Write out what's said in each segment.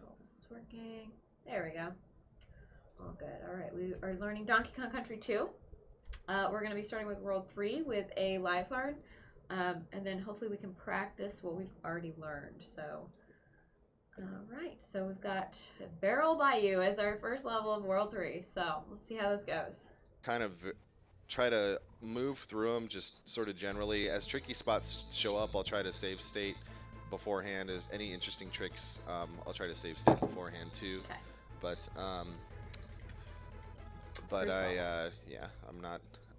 control this is working. There we go. All good. All right, we are learning Donkey Kong Country 2. We're going to be starting with World 3 with a live learn, and then hopefully we can practice what we've already learned. So, all right, so we've got Barrel Bayou as our first level of World 3. So let's see how this goes. Kind of try to move through them just sort of generally. As tricky spots show up, I'll try to save state beforehand. If any interesting tricks, I'll try to save state beforehand too. Okay. But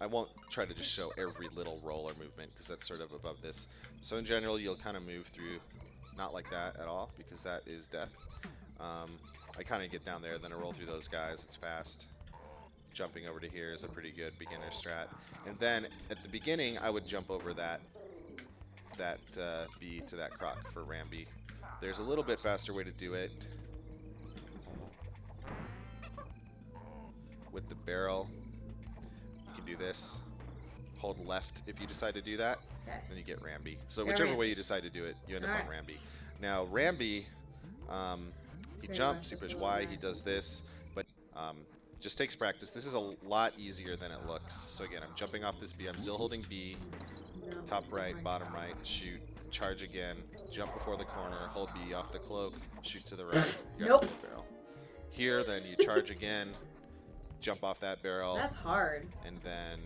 I won't try to just show every little roll or movement because that's sort of above this. So in general, you'll kind of move through, not like that at all because that is death. I kind of get down there, then I roll through those guys. It's fast. Jumping over to here is a pretty good beginner strat. And then at the beginning, I would jump over that B to that croc for Ramby. There's a little bit faster way to do it. With the barrel, you can do this. Hold left if you decide to do that, then you get Ramby. So whichever way you decide to do it, you end up on Ramby. Now Ramby, he jumps, you push Y, he does this, but just takes practice. This is a lot easier than it looks. So again, I'm jumping off this B, I'm still holding B, top right, bottom right, shoot, charge again, jump before the corner, hold B off the cloak, shoot to the right, you're at the barrel. Here, then you charge again, jump off that barrel. That's hard. And then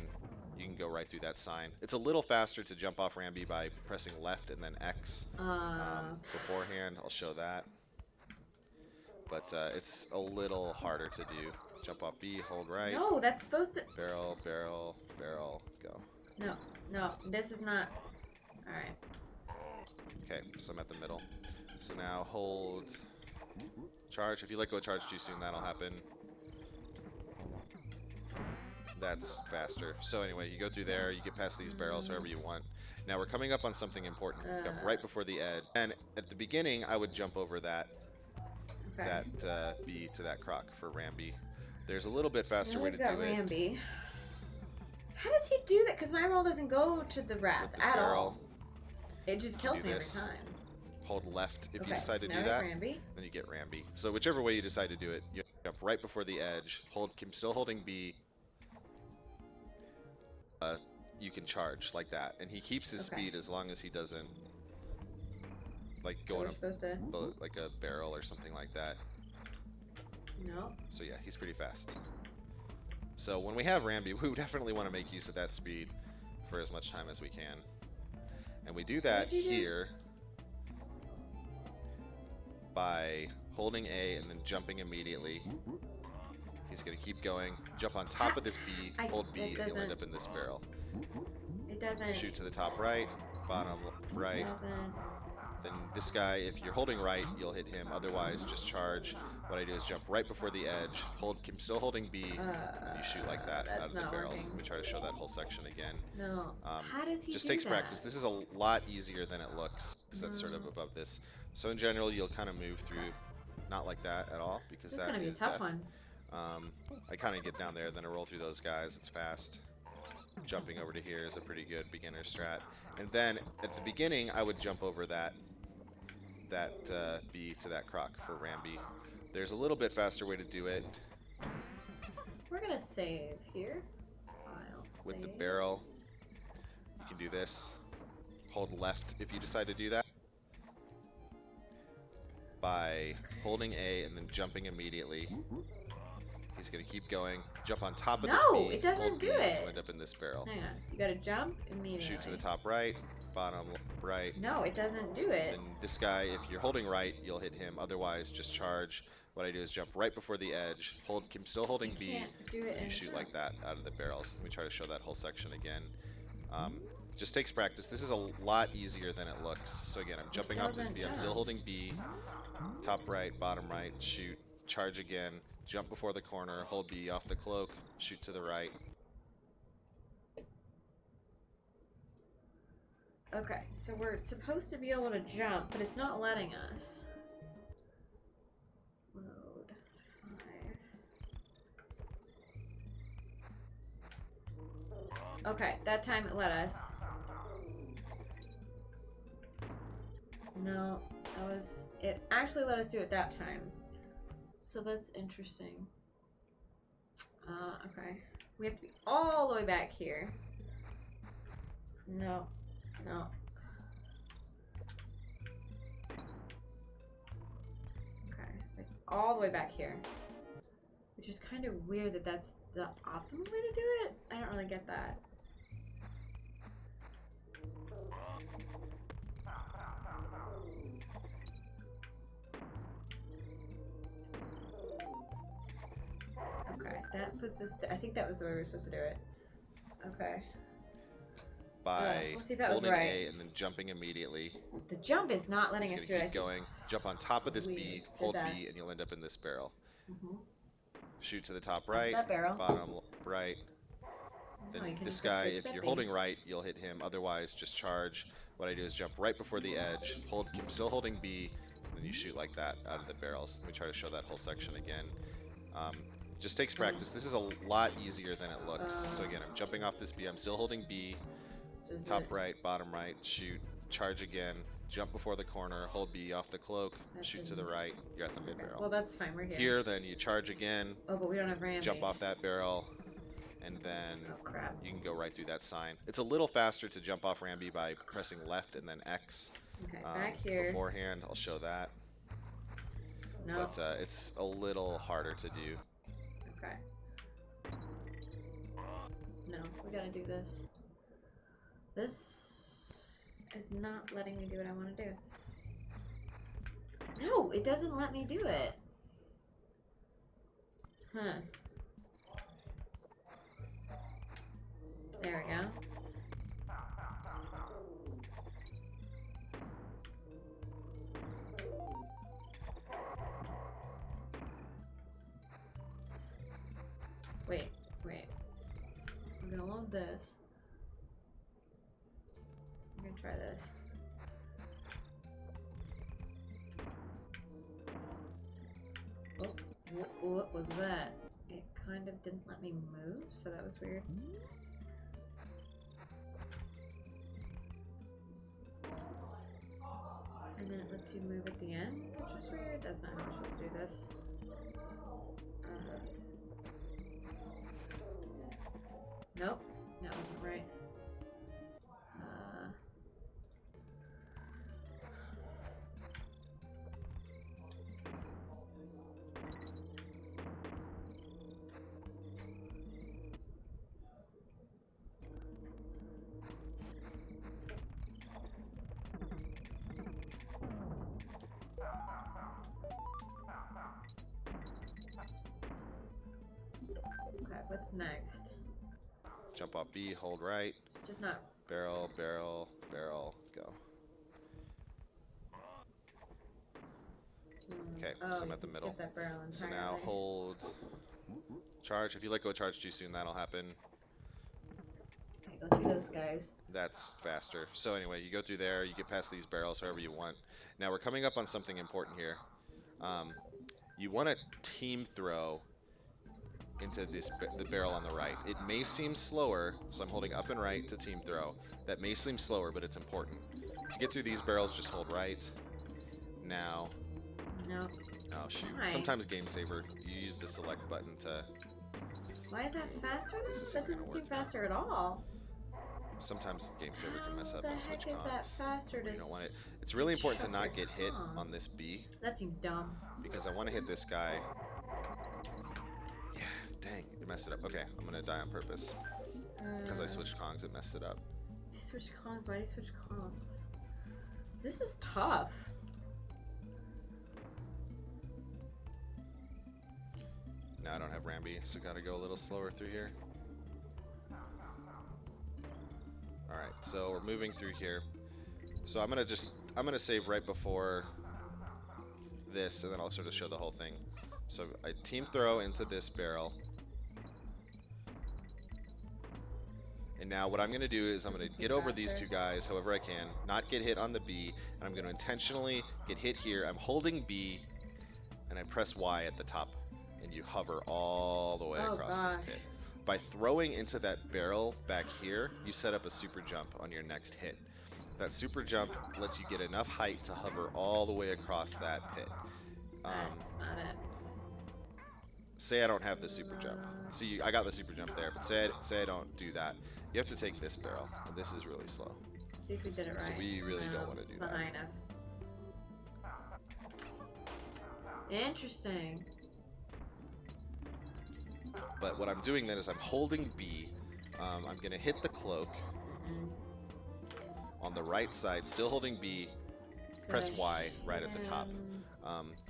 you can go right through that sign. It's a little faster to jump off Ramby by pressing left and then X beforehand. I'll show that. But it's a little harder to do. Jump off B, hold right. No, that's supposed to... Barrel, barrel, barrel, go. No, this is not... Alright. Okay, so I'm at the middle. So now hold, charge. If you let go of charge too soon, that'll happen. That's faster. So anyway, you go through there, you get past these barrels however you want. Now we're coming up on something important. Jump right before the edge. And at the beginning, I would jump over that B to that croc for Ramby. There's a little bit faster way to do it. Ramby. How does he do that? Because my roll doesn't go to the rats at all. It just kills me every time. Hold left if you decide to do that. Then you get Ramby. So whichever way you decide to do it, you jump right before the edge. Still holding B. You can charge like that, and he keeps his speed as long as he doesn't like going up like a barrel or something like that. No. So yeah, he's pretty fast. So when we have Ramby, we definitely want to make use of that speed for as much time as we can, and we do that here by holding A and then jumping immediately. He's going to keep going, jump on top of this B, hold B, and you'll end up in this barrel. It doesn't. Shoot to the top right, bottom right. Then this guy, if you're holding right, you'll hit him. Otherwise, just charge. What I do is jump right before the edge, still holding B, and then you shoot like that out of the barrels. Let me try to show that whole section again. No. How does he just do takes that? practice. This is a lot easier than it looks, because that's sort of above this. So in general, you'll kind of move through, not like that at all, because this that is gonna be a tough one. I kind of get down there, then I roll through those guys. It's fast. Jumping over to here is a pretty good beginner strat. And then at the beginning, I would jump over that B to that croc for Ramby. There's a little bit faster way to do it. We're gonna save here. With the barrel, you can do this. Hold left if you decide to do that. By holding A and then jumping immediately. He's going to keep going, jump on top of this B. No, it doesn't do it. You'll end up in this barrel. Hang on. You got to jump immediately. Shoot to the top right, bottom right. No, it doesn't do it. Then this guy, if you're holding right, you'll hit him. Otherwise, just charge. What I do is jump right before the edge, still holding B, and you shoot like that out of the barrels. Let me try to show that whole section again. Just takes practice. This is a lot easier than it looks. So again, I'm jumping off this B. I'm still holding B, top right, bottom right, shoot, charge again, jump before the corner, hold B off the cloak, shoot to the right. Okay, so we're supposed to be able to jump, but it's not letting us. Load 5. Okay, that time it let us. No. It actually let us do it that time. So that's interesting. Okay. We have to be all the way back here. No. No. Okay. Like all the way back here. Which is kind of weird that that's the optimal way to do it. I don't really get that. Okay, that puts us. I think that was the way we were supposed to do it. Okay. By let's see if that was holding right. A and then jumping immediately. The jump is not letting us do it. Keep going. Jump on top of this B, hold that. B, and you'll end up in this barrel. Mm-hmm. Shoot to the top right, that barrel. bottom right. Then this guy, if you're holding right, you'll hit him. Otherwise, just charge. What I do is jump right before the edge, keep still holding B, and then you shoot like that out of the barrels. Let me try to show that whole section again. Just takes practice. This is a lot easier than it looks. So again, I'm jumping off this B. I'm still holding B. Top right, bottom right, shoot, charge again, jump before the corner, hold B off the cloak, shoot to the right, you're at the mid barrel. Well, that's fine, we're here. Here, then you charge again. Oh, but we don't have Ramby. Jump off that barrel, and then you can go right through that sign. It's a little faster to jump off Ramby by pressing left and then X. Okay, back here. Beforehand, I'll show that. No. But it's a little harder to do. Okay. No, we gotta do this. This is not letting me do what I want to do. No, it doesn't let me do it. Huh. There we go. Wait. I'm gonna load this. I'm gonna try this. Oh, what was that? It kind of didn't let me move, so that was weird. And then it lets you move at the end, which is weird. That's not how we're supposed to do this. Nope, that wasn't right. Okay, what's next? Jump off B, hold right. It's just not. Barrel, barrel, barrel, go. Okay, so I'm at the middle. So now hold, charge. If you let go of charge too soon, that'll happen. Okay, go through those guys. That's faster. So anyway, you go through there, you get past these barrels however you want. Now we're coming up on something important here. You want to team throw into the barrel on the right. It may seem slower, so I'm holding up and right to team throw. That may seem slower, but it's important. To get through these barrels, just hold right. Now. No. Oh shoot. Why? Sometimes Game Saver, you use the select button to. Why is that faster then? That doesn't seem faster at all. Sometimes Game Saver can mess up and switch comms. That faster to you don't want it. It's really important to not get hit on this B. That seems dumb. Because I want to hit this guy. Yeah, dang, it messed it up. Okay, I'm gonna die on purpose. Because I switched Kongs, it messed it up. You switched Kongs? Why do you switch Kongs? This is tough. Now I don't have Ramby, so gotta go a little slower through here. Alright, so we're moving through here. So I'm gonna save right before this, and then I'll sort of show the whole thing. So I team throw into this barrel. And now what I'm gonna do is I'm gonna get over these two guys however I can, not get hit on the B, and I'm gonna intentionally get hit here. I'm holding B, and I press Y at the top, and you hover all the way across this pit. By throwing into that barrel back here, you set up a super jump on your next hit. That super jump lets you get enough height to hover all the way across that pit. Not it. Say I don't have the super jump. See, I got the super jump there, but say I don't do that. You have to take this barrel, and this is really slow. See if we did it right. So we really don't want to do not that. High enough. Interesting. But what I'm doing then is I'm holding B. I'm going to hit the cloak on the right side, still holding B. Press Y right at the top.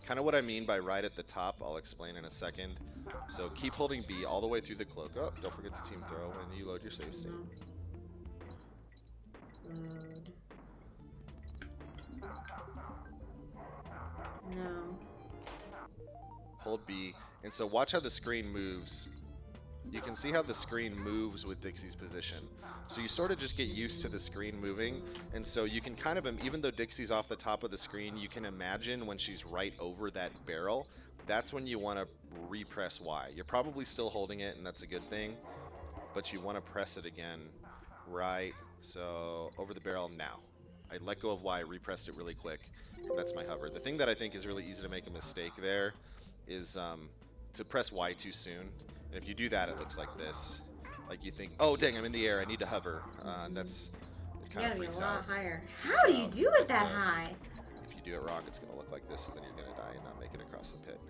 Kind of what I mean by right at the top, I'll explain in a second. So keep holding B all the way through the cloak. Oh, don't forget to team throw when you load your save state. Load. No. Hold B. And so watch how the screen moves. You can see how the screen moves with Dixie's position. So you sort of just get used to the screen moving. And so you can kind of, even though Dixie's off the top of the screen, you can imagine when she's right over that barrel, that's when you want to repress Y. You're probably still holding it, and that's a good thing. But you want to press it again. Right. So over the barrel now. I let go of Y, repressed it really quick. That's my hover. The thing that I think is really easy to make a mistake there is to press Y too soon. And if you do that, it looks like this. Like you think, oh dang, I'm in the air, I need to hover. It kind of freaks out. Higher. How do you do it that high? If you do it wrong, it's going to look like this, and then you're going to die and not make it across the pit.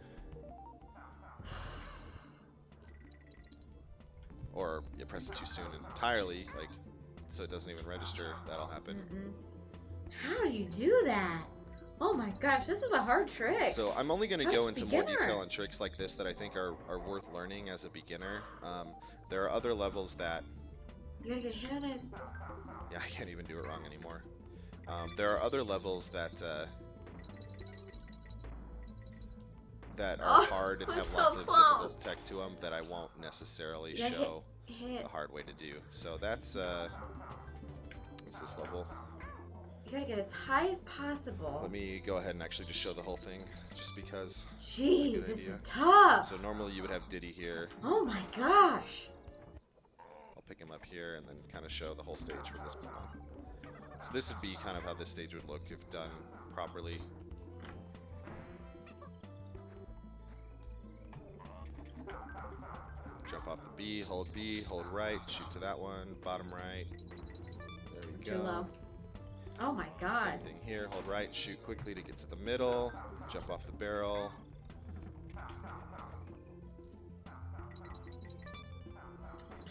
Or you press it too soon entirely, like so it doesn't even register. That'll happen. How do you do that? Oh my gosh, this is a hard trick. So I'm only going to go into more detail on tricks like this that I think are worth learning as a beginner. There are other levels that... You gotta get hit on his... Yeah, I can't even do it wrong anymore. There are other levels that are hard and have lots of difficult tech to them that I won't necessarily show the hard way to do. So that's... what's this level? You gotta get as high as possible. Let me go ahead and actually just show the whole thing, just because. Jeez, this is tough. So normally you would have Diddy here. Oh my gosh. I'll pick him up here and then kind of show the whole stage from this point on. So this would be kind of how this stage would look if done properly. Jump off the B, hold right, shoot to that one, bottom right. There we go. Too low. Oh my god. Same thing here. Hold right, shoot quickly to get to the middle, jump off the barrel.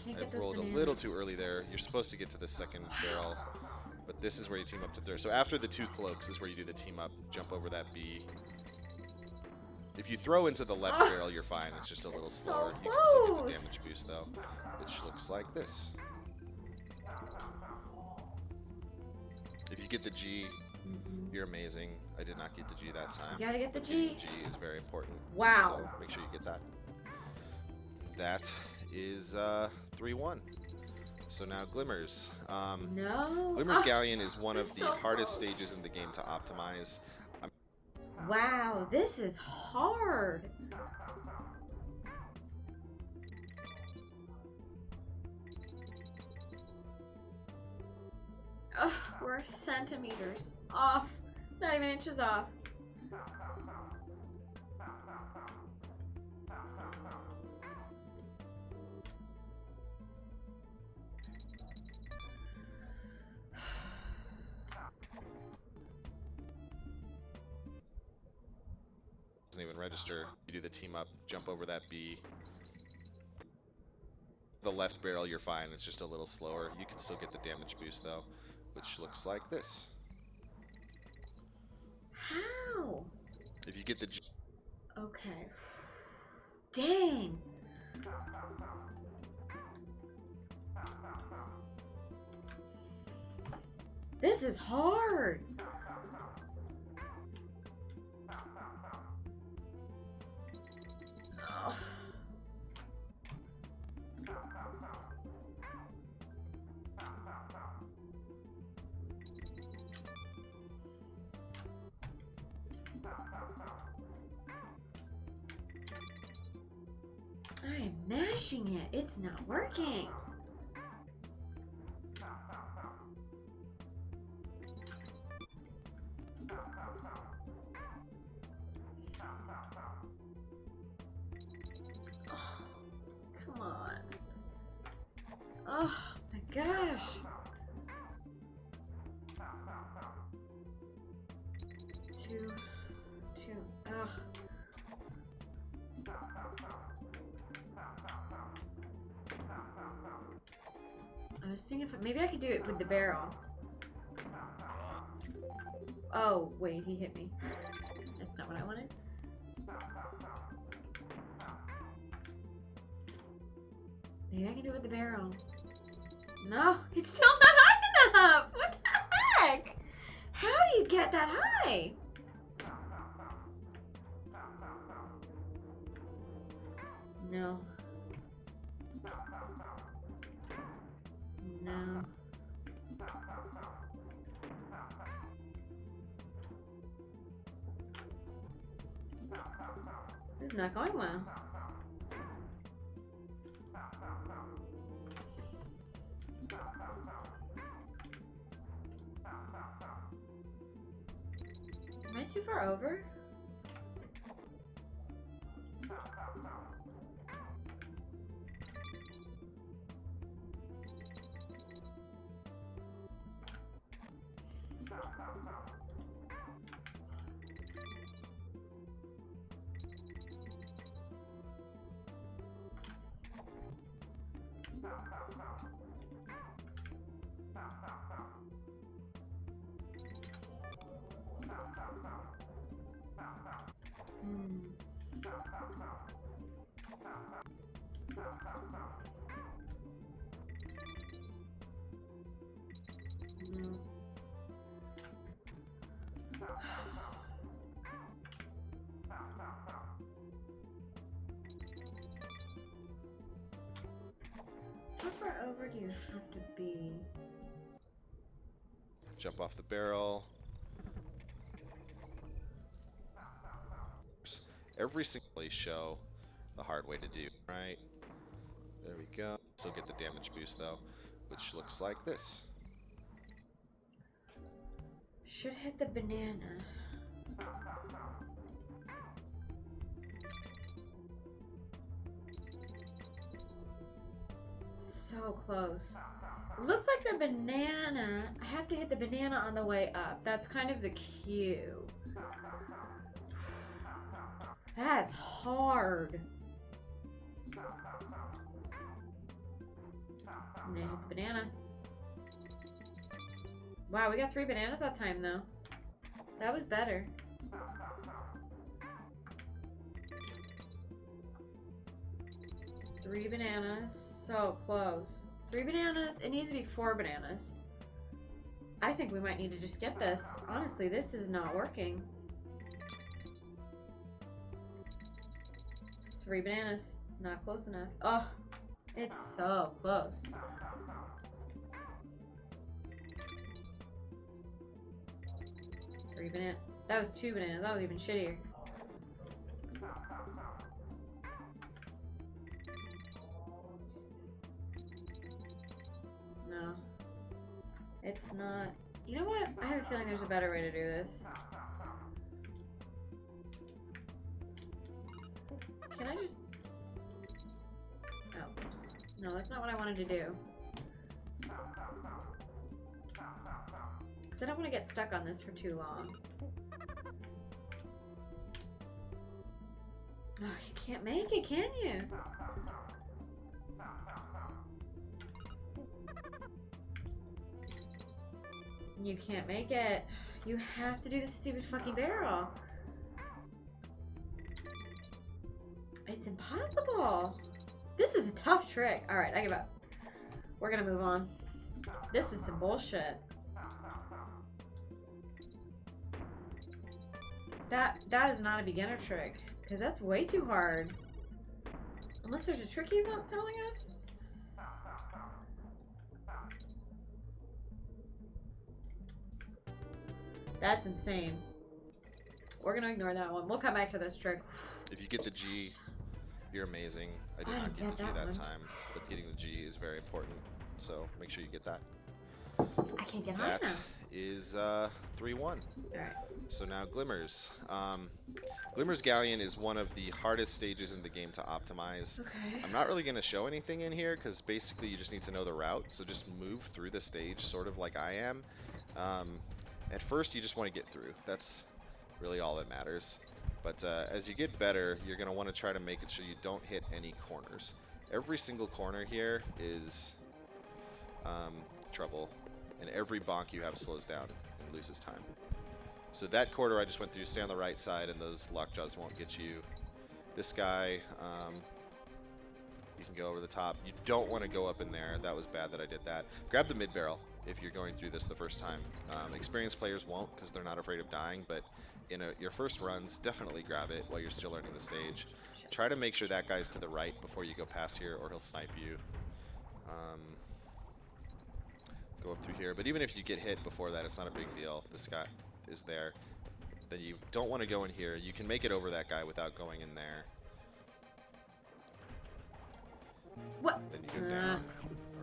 I rolled a little too early there. You're supposed to get to the second barrel, but this is where you team up to third. So after the two cloaks is where you do the team up, jump over that B. If you throw into the left barrel, you're fine. It's just a little slower. You can still get the damage boost though, which looks like this. If you get the G, you're amazing. I did not get the G that time. You gotta get the G. G is very important. Wow. So make sure you get that. That is 3-1. So now Glimmers. No. Glimmers Galleon is one of the hardest stages in the game to optimize. Wow, this is hard. Ugh, we're centimeters off. Not even inches off. Doesn't even register. You do the team up, jump over that B. The left barrel, you're fine. It's just a little slower. You can still get the damage boost though, which looks like this. How? If you get the G. Okay. Dang. This is hard. Ugh. I am mashing it. It's not working. Oh my gosh. Two. Ugh. I was thinking if maybe I could do it with the barrel. Oh, wait, he hit me. That's not what I wanted. Maybe I can do it with the barrel. No, it's still not high enough! What the heck? How do you get that high? No. No. This is not going well. Am I too far over? No. How far over do you have to be? Jump off the barrel. Every single show the hard way to do, right? There we go. Still get the damage boost though, which looks like this. Should hit the banana. So close. Looks like the banana. I have to hit the banana on the way up. That's kind of the cue. That's hard. And then hit the banana. Wow, we got 3 bananas that time though. That was better. Three bananas. So close. 3 bananas. It needs to be 4 bananas. I think we might need to just get this. Honestly, this is not working. 3 bananas. Not close enough. Oh, it's so close. Three bananas. That was 2 bananas. That was even shittier. No. It's not. You know what? I have a feeling there's a better way to do this. Can I just... Oh, oops. No, that's not what I wanted to do. Because I don't want to get stuck on this for too long. Oh, you can't make it, can you? You can't make it. You have to do the stupid fucking barrel. It's impossible. This is a tough trick. Alright, I give up. We're gonna move on. This is some bullshit. That is not a beginner trick. Because that's way too hard. Unless there's a trick he's not telling us. That's insane. We're gonna ignore that one. We'll come back to this trick. If you get the G, you're amazing. I did not get the G that time, but getting the G is very important. So make sure you get that. I can't get high enough. That is 3-1. Alright. So now Glimmers. Glimmers Galleon is one of the hardest stages in the game to optimize. Okay. I'm not really going to show anything in here because basically you just need to know the route. So just move through the stage sort of like I am. At first you just want to get through. That's really all that matters. But as you get better, you're going to want to try to make it sure you don't hit any corners. Every single corner here is trouble, and every bonk you have slows down and loses time. So that corridor I just went through, stay on the right side, and those lockjaws won't get you. This guy, you can go over the top. You don't want to go up in there. That was bad that I did that. Grab the mid barrel if you're going through this the first time. Experienced players won't because they're not afraid of dying, but in your first runs, definitely grab it while you're still learning the stage. Try to make sure that guy's to the right before you go past here, or he'll snipe you. Go up through here, but even if you get hit before that, it's not a big deal. This guy is there. Then you don't want to go in here. You can make it over that guy without going in there. What? Then you go down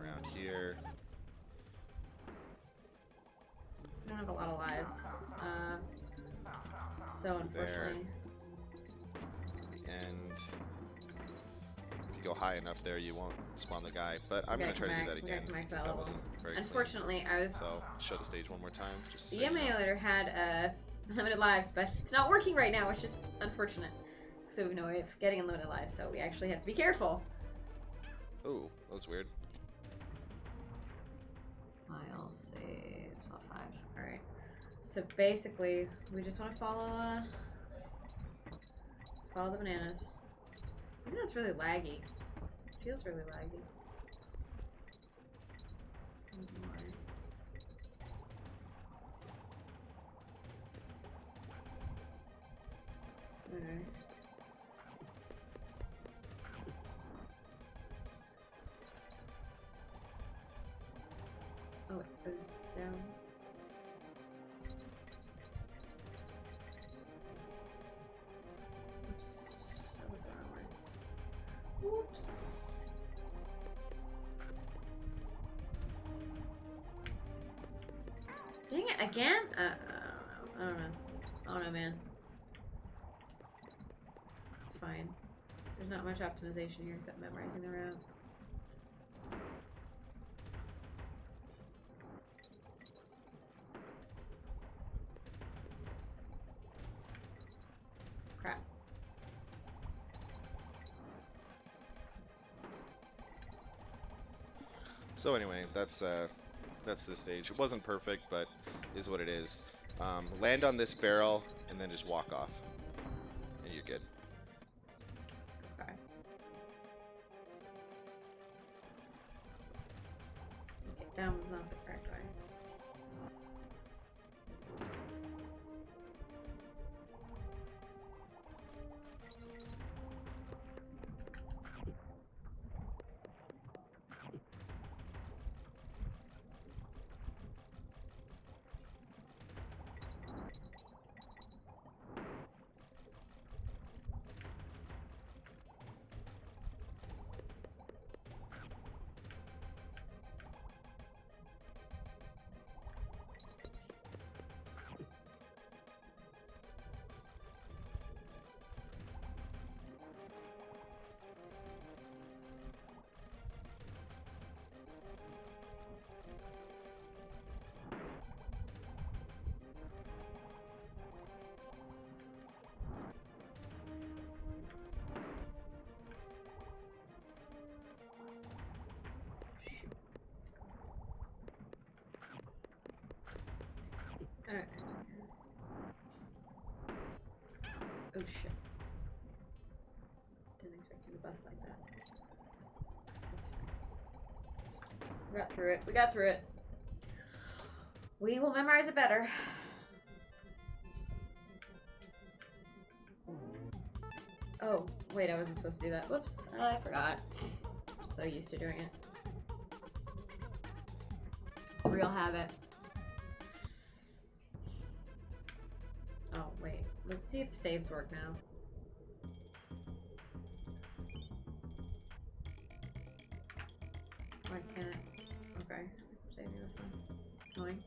around here. I don't have a lot of lives. So unfortunately. And if you go high enough there, you won't spawn the guy. But I'm going to try to do that again because that wasn't very Unfortunately, clean. I was... So, show the stage one more time. Just the so emulator had limited lives, but it's not working right now, which is unfortunate. So we have no way of getting unlimited lives, so we actually have to be careful. Oh, that was weird. I'll save. It's not 5. Alright. So basically, we just want to follow the bananas. I think that's really laggy. It feels really laggy. Okay. Oh, it goes down. Oops. That went the wrong way. Oops. Dang it, again? I don't know. I don't know, man. It's fine. There's not much optimization here except memorizing the route. Crap. So anyway, that's this stage. It wasn't perfect, but is what it is. Land on this barrel and then just walk off, and you're good. Okay. Okay, down was not the correct way. Alright. Oh shit. Didn't expect you to bust like that. That's fine. That's fine. We got through it. We got through it. We will memorize it better. Oh, wait, I wasn't supposed to do that. Whoops, I forgot. I'm so used to doing it. Real habit. Oh, wait. Let's see if saves work now. Why can't it? Okay. I guess I'm saving this one. It's annoying.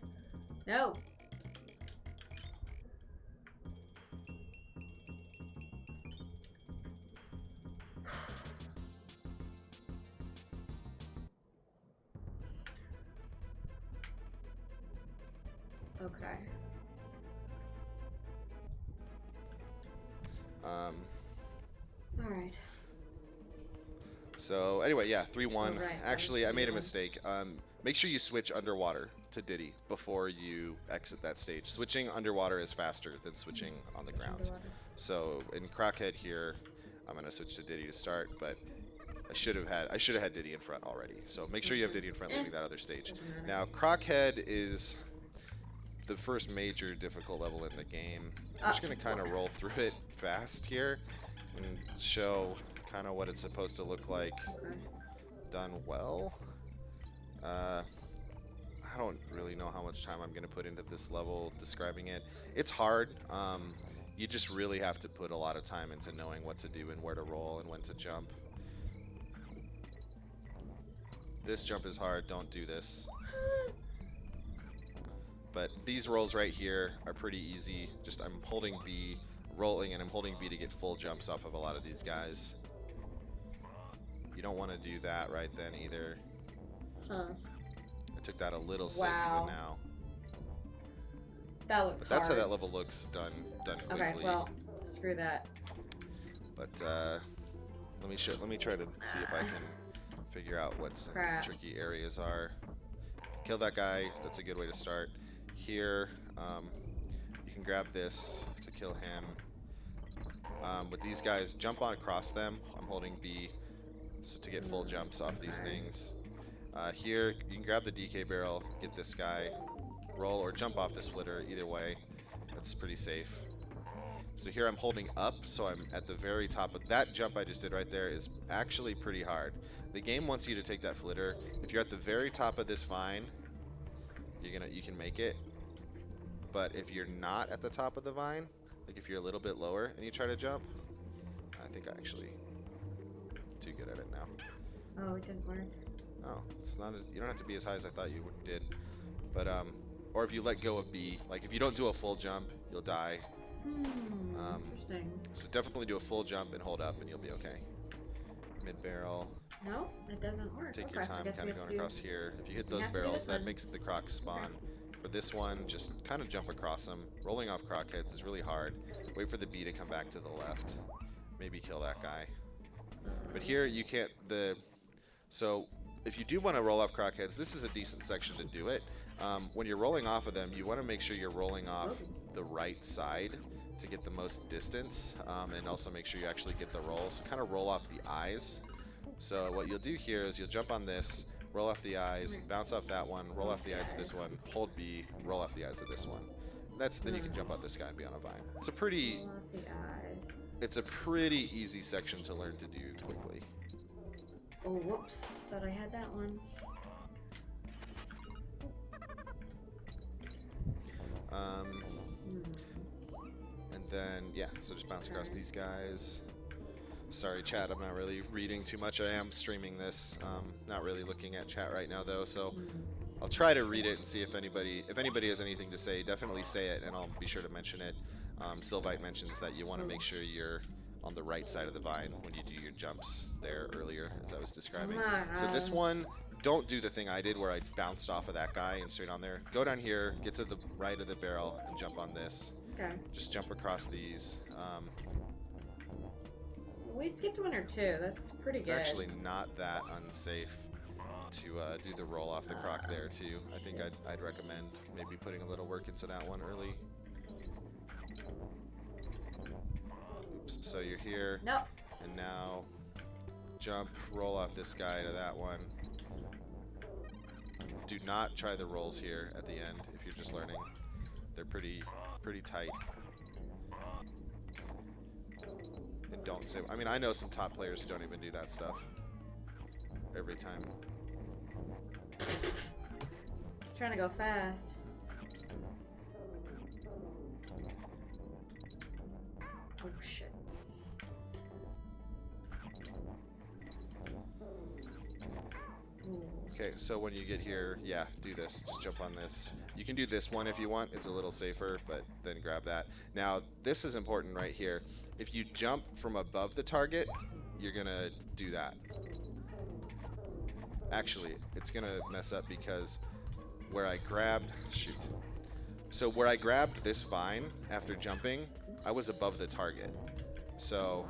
No. Okay. All right. So anyway, yeah, 3-1. Oh, right. Actually, I made a mistake. Make sure you switch underwater to Diddy before you exit that stage. Switching underwater is faster than switching on the ground. Underwater. So in Crockhead here, I'm gonna switch to Diddy to start, but I should have had Diddy in front already. So make sure you have Diddy in front leaving that other stage. Now Crockhead is the first major difficult level in the game. I'm just gonna kind of roll through it fast here and show kind of what it's supposed to look like done well. I don't really know how much time I'm going to put into this level describing it. It's hard. You just really have to put a lot of time into knowing what to do and where to roll and when to jump. This jump is hard. Don't do this. But these rolls right here are pretty easy. Just I'm holding B, rolling, and I'm holding B to get full jumps off of a lot of these guys. You don't want to do that right then either. Huh. I took that a little safe even now. That looks But that's hard. how that level looks done quickly. Okay, well, screw that. But let me try to see if I can figure out what some tricky areas are. Kill that guy. That's a good way to start. Here, you can grab this to kill him. With these guys, jump on across them. I'm holding B so to get full jumps off these things. Here, you can grab the DK barrel, get this guy, roll or jump off this flitter. Either way, that's pretty safe. So here I'm holding up, so I'm at the very top of that jump I just did right there is actually pretty hard. The game wants you to take that flitter. If you're at the very top of this vine, you can make it. But if you're not at the top of the vine, like if you're a little bit lower and you try to jump, I think I actually too good at it now. Oh, it didn't work. Oh, it's not as you don't have to be as high as I thought you did. But or if you let go of B, like if you don't do a full jump, you'll die. Interesting. So definitely do a full jump and hold up, and you'll be okay. Mid barrel. No, it doesn't work. Take your time, kind of going across here. If you hit those barrels, that makes the crocs spawn. For this one, just kind of jump across them. Rolling off croc heads is really hard. Wait for the B to come back to the left. Maybe kill that guy. But here you can't. So if you do want to roll off croc heads, this is a decent section to do it. When you're rolling off of them, you want to make sure you're rolling off the right side to get the most distance, and also make sure you actually get the roll. So kind of roll off the eyes. So what you'll do here is you'll jump on this, roll off the eyes, bounce off that one, roll off the eyes of this one, hold B, roll off the eyes of this one. Then you can jump out this guy and be on a vine. It's a pretty easy section to learn to do quickly. Oh, whoops! Thought I had that one. And then yeah, so just bounce across these guys. Sorry, chat. I'm not really reading too much. I am streaming this. Not really looking at chat right now though, so I'll try to read it and see if anybody has anything to say. Definitely say it, and I'll be sure to mention it. Sylvite mentions that you want to make sure you're on the right side of the vine when you do your jumps there earlier, as I was describing. So this one, don't do the thing I did where I bounced off of that guy and straight on there. Go down here, get to the right of the barrel, and jump on this. Okay. Just jump across these. We skipped one or two. That's pretty good. It's actually not that unsafe to do the roll off the croc there too. I think I'd recommend maybe putting a little work into that one early. Oops. So you're here. Nope. And now jump, roll off this guy to that one. Do not try the rolls here at the end if you're just learning. They're pretty tight. And don't say, I mean, I know some top players who don't even do that stuff every time. Trying to go fast. Oh shit. Okay, so when you get here, yeah, do this. Just jump on this. You can do this one if you want. It's a little safer, but then grab that. Now, this is important right here. If you jump from above the target, you're going to do that. Actually, it's going to mess up because where I grabbed... Shoot. So where I grabbed this vine after jumping, I was above the target. So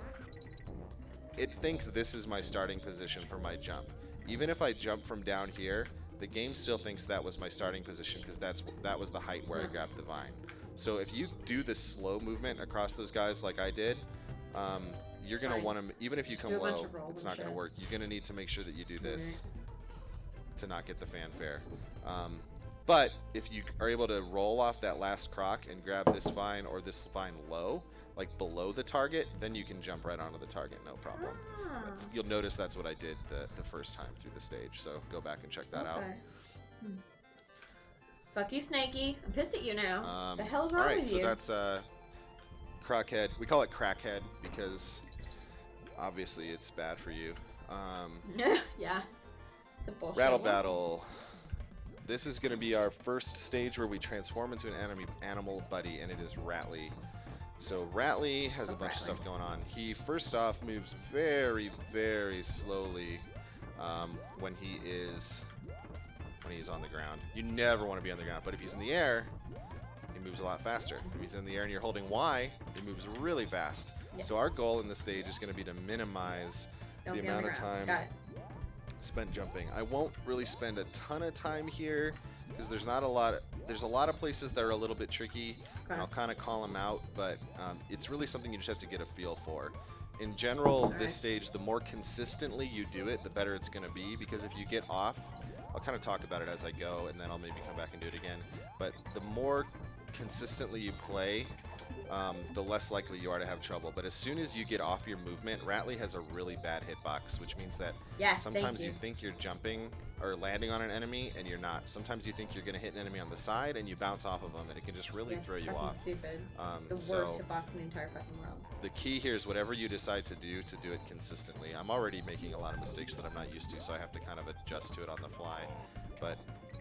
it thinks this is my starting position for my jump. Even if I jump from down here, the game still thinks that was my starting position because that was the height where I grabbed the vine. So if you do the slow movement across those guys like I did, you're going to want to, even if you come low, it's not going to work. You're going to need to make sure that you do this to not get the fanfare. But if you are able to roll off that last croc and grab this vine or this vine low, like below the target, then you can jump right onto the target, no problem. You'll notice that's what I did the first time through the stage, so go back and check that out. Fuck you, Snakey. I'm pissed at you now. The hell's wrong with you? Alright, so that's Crockhead. We call it Crackhead because obviously it's bad for you. Yeah. It's a bullshit Rattle one. Battle. This is going to be our first stage where we transform into an animal buddy, and it is Ratley. So Ratley has a bunch of stuff going on. He first off moves very, very slowly when he's on the ground. You never want to be on the ground, but if he's in the air, he moves a lot faster. If he's in the air and you're holding Y, he moves really fast. Yes. So our goal in this stage is going to be to minimize the amount of time spent jumping. I won't really spend a ton of time here because there's not a lot. There's a lot of places that are a little bit tricky, and I'll kind of call them out, but it's really something you just have to get a feel for. In general, this stage, the more consistently you do it, the better it's going to be, because if you get off, I'll kind of talk about it as I go, and then I'll maybe come back and do it again, but the more consistently you play, the less likely you are to have trouble. But as soon as you get off your movement, Ratley has a really bad hitbox, which means that sometimes you think you're jumping or landing on an enemy and you're not. Sometimes you think you're going to hit an enemy on the side and you bounce off of them, and it can just really throw you off. Stupid. The worst hitbox in the entire fucking world. The key here is whatever you decide to do it consistently. I'm already making a lot of mistakes that I'm not used to, so I have to kind of adjust to it on the fly. But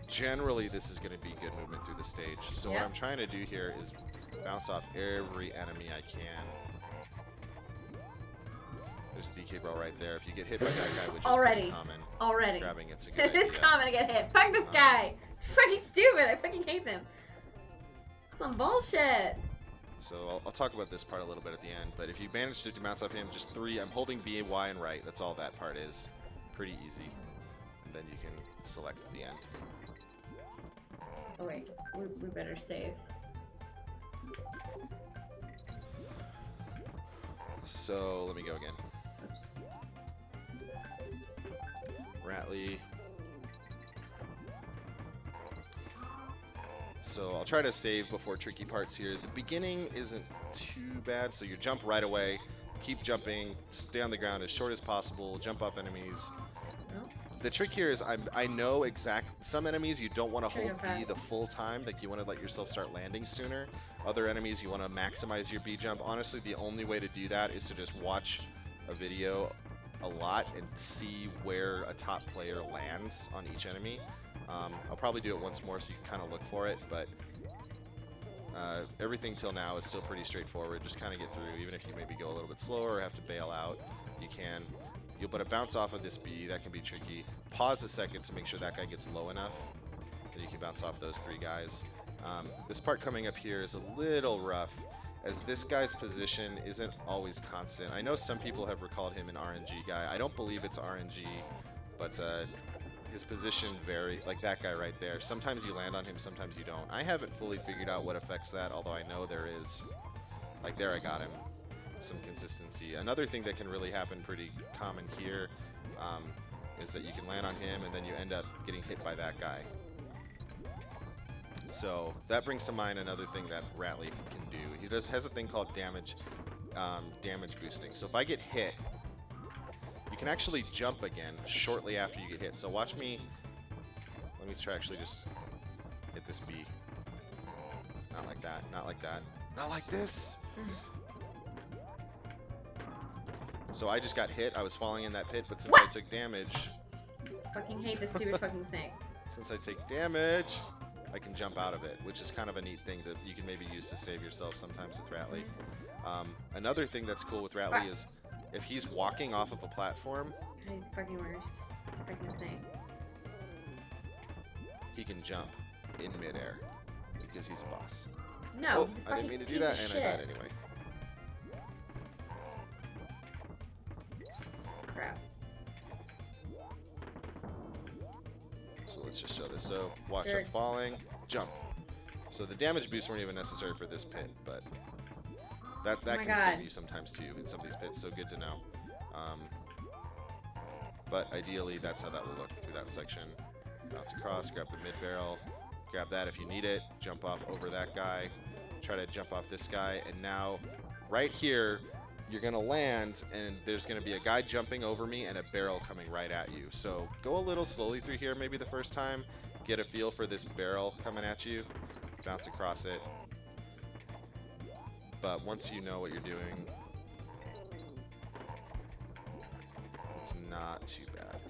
generally, this is going to be good movement through the stage. So what I'm trying to do here is bounce off every enemy I can. There's a DK bro right there. If you get hit by that guy, which is pretty common, grabbing it's a good idea. It is common to get hit. Fuck this guy. It's fucking stupid. I fucking hate him. Some bullshit. So I'll talk about this part a little bit at the end, but if you manage to bounce off him, just I'm holding B, Y, and right. That's all that part is. Pretty easy. And then you can select at the end. Oh wait, we better save. So let me go again. Ratley. So I'll try to save before tricky parts here. The beginning isn't too bad, so you jump right away, keep jumping, stay on the ground as short as possible, jump off enemies. The trick here is I know some enemies you don't want to hold B the full time, like you want to let yourself start landing sooner. Other enemies you want to maximize your B jump. Honestly, the only way to do that is to just watch a video a lot and see where a top player lands on each enemy. I'll probably do it once more so you can kind of look for it, but everything till now is still pretty straightforward. Just kind of get through, even if you maybe go a little bit slower or have to bail out, you can. You'll put a bounce off of this B, that can be tricky. Pause a second to make sure that guy gets low enough that you can bounce off those three guys. This part coming up here is a little rough, as this guy's position isn't always constant. I know some people have recalled him an RNG guy. I don't believe it's RNG, but his position like that guy right there. Sometimes you land on him, sometimes you don't. I haven't fully figured out what affects that, although I know there is. Like there, I got him. Some consistency. Another thing that can really happen pretty common here is that you can land on him and then you end up getting hit by that guy. So that brings to mind another thing that Ratley can do. He has a thing called damage boosting. So if I get hit, you can actually jump again shortly after you get hit. So watch me. Let me try actually just hit this B. Not like that. Not like that. Not like this. So I just got hit. I was falling in that pit, but since I took damage... Fucking hate this stupid fucking thing. Since I take damage, I can jump out of it, which is kind of a neat thing that you can maybe use to save yourself sometimes with Rattly. Another thing that's cool with Rattly is if he's walking off of a platform, he's fucking worst. Fucking snake. He can jump in midair because he's a boss. No, oh, I didn't mean to do that, and I died anyway. Crap. So let's just show this. So watch, I'm falling, jump. So the damage boosts weren't even necessary for this pit, but that can save you sometimes too in some of these pits. So good to know. But ideally, that's how that will look through that section. Bounce across, grab the mid barrel, grab that if you need it, jump off over that guy, try to jump off this guy, and now right here you're gonna land and there's gonna be a guy jumping over me and a barrel coming right at you. So go a little slowly through here maybe the first time, get a feel for this barrel coming at you, bounce across it. But once you know what you're doing, it's not too bad.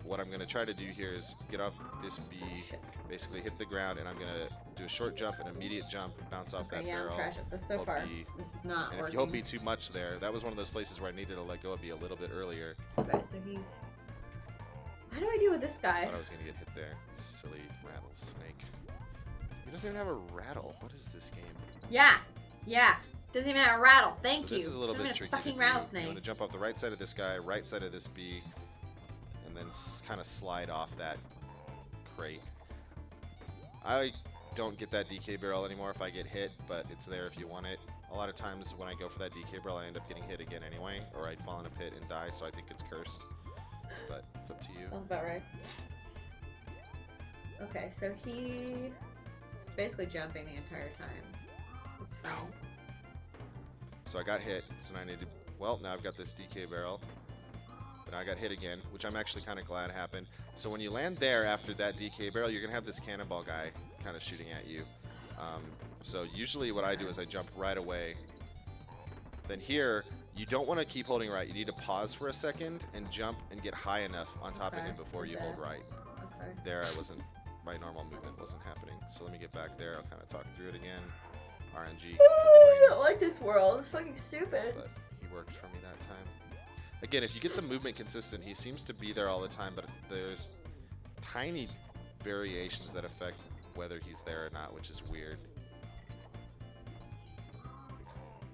What I'm going to try to do here is get off this B, basically hit the ground, and I'm going to do a short jump, an immediate jump, bounce off that barrel. I'm trash at this so far. B. This is not and working. if you hold B too much there, that was one of those places where I needed to let go of B a little bit earlier. Okay, so he's... How do I deal with this guy? I thought I was going to get hit there. Silly rattlesnake. He doesn't even have a rattle. What is this game? Yeah, yeah. Doesn't even have a rattle. Thank you. This is a little bit tricky. Fucking rattlesnake. You want to jump off the right side of this guy, right side of this B, and then kind of slide off that crate. I don't get that DK barrel anymore if I get hit, but it's there if you want it. A lot of times when I go for that DK barrel, I end up getting hit again anyway, or I'd fall in a pit and die, so I think it's cursed. But it's up to you. Sounds about right. Okay, so he's basically jumping the entire time. It's fine. No. So I got hit, so now I need to... Well, now I've got this DK barrel. But now I got hit again, which I'm actually kind of glad happened. So when you land there after that DK barrel, you're going to have this cannonball guy kind of shooting at you. So usually what I do is I jump right away. Then here, you don't want to keep holding right. You need to pause for a second and jump and get high enough on top of him before you hold right. Okay. There I wasn't... My normal movement wasn't happening. So let me get back there. I'll kind of talk through it again. RNG. Oh, I don't like this world. It's fucking stupid. But he worked for me that time. Again, if you get the movement consistent, he seems to be there all the time, but there's tiny variations that affect whether he's there or not, which is weird.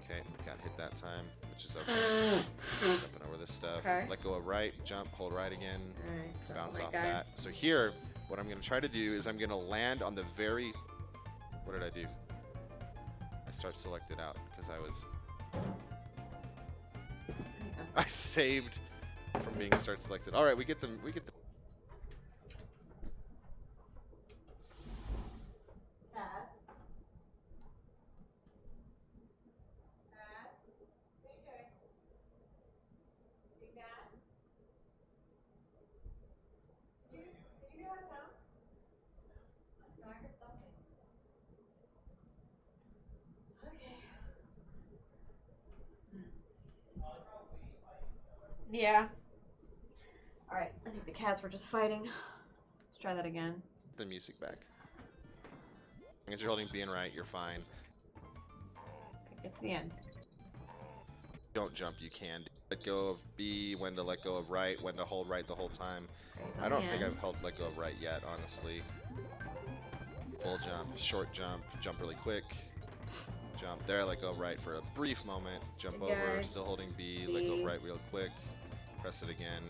Okay, got hit that time, which is okay. Jumping over this stuff. Okay. Let go of right, jump, hold right again, Right, bounce off that. So here, what I'm going to try to do is I'm going to land on the very... What did I do? I start selected out because I was... I saved from being start selected. All right, we get them. We get the. Yeah. Alright, I think the cats were just fighting. Let's try that again. The music back. As long as you're holding B and right, you're fine. Okay, get to the end. Don't jump, you can. Let go of B, when to let go of right, when to hold right the whole time. Okay, I don't think I've let go of right yet, honestly. Full jump, short jump, jump really quick. Jump there, let go of right for a brief moment. Jump over, still holding B, let go of right real quick. Press it again,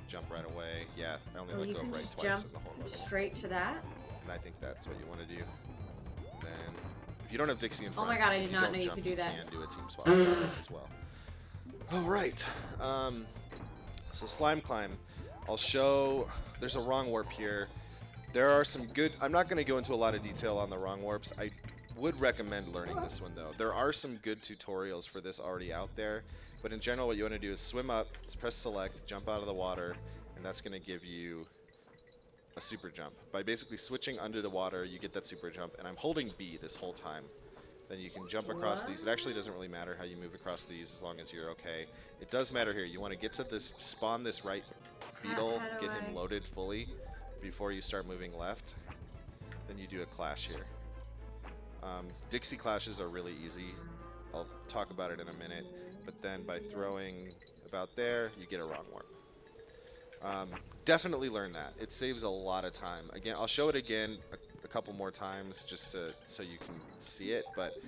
jump right away. Yeah, I only let go of right twice in the whole level. Straight to that? And I think that's what you want to do. And then, if you don't have Dixie in front, oh my god, I did not know you could do that. You can do a team swap as well. Alright, so Slime Climb. I'll show, there's a wrong warp here. There are some good, I'm not going to go into a lot of detail on the wrong warps. I would recommend learning this one though. There are some good tutorials for this already out there. But in general, what you want to do is swim up, press select, jump out of the water, and that's going to give you a super jump. By basically switching under the water, you get that super jump, and I'm holding B this whole time. Then you can jump across these. It actually doesn't really matter how you move across these as long as you're okay. It does matter here. You want to get to this, spawn this right beetle, get him loaded fully, before you start moving left, then you do a clash here. Dixie clashes are really easy. I'll talk about it in a minute, but then by throwing about there, you get a wrong warp. Definitely learn that. It saves a lot of time. Again, I'll show it again a couple more times just so you can see it, but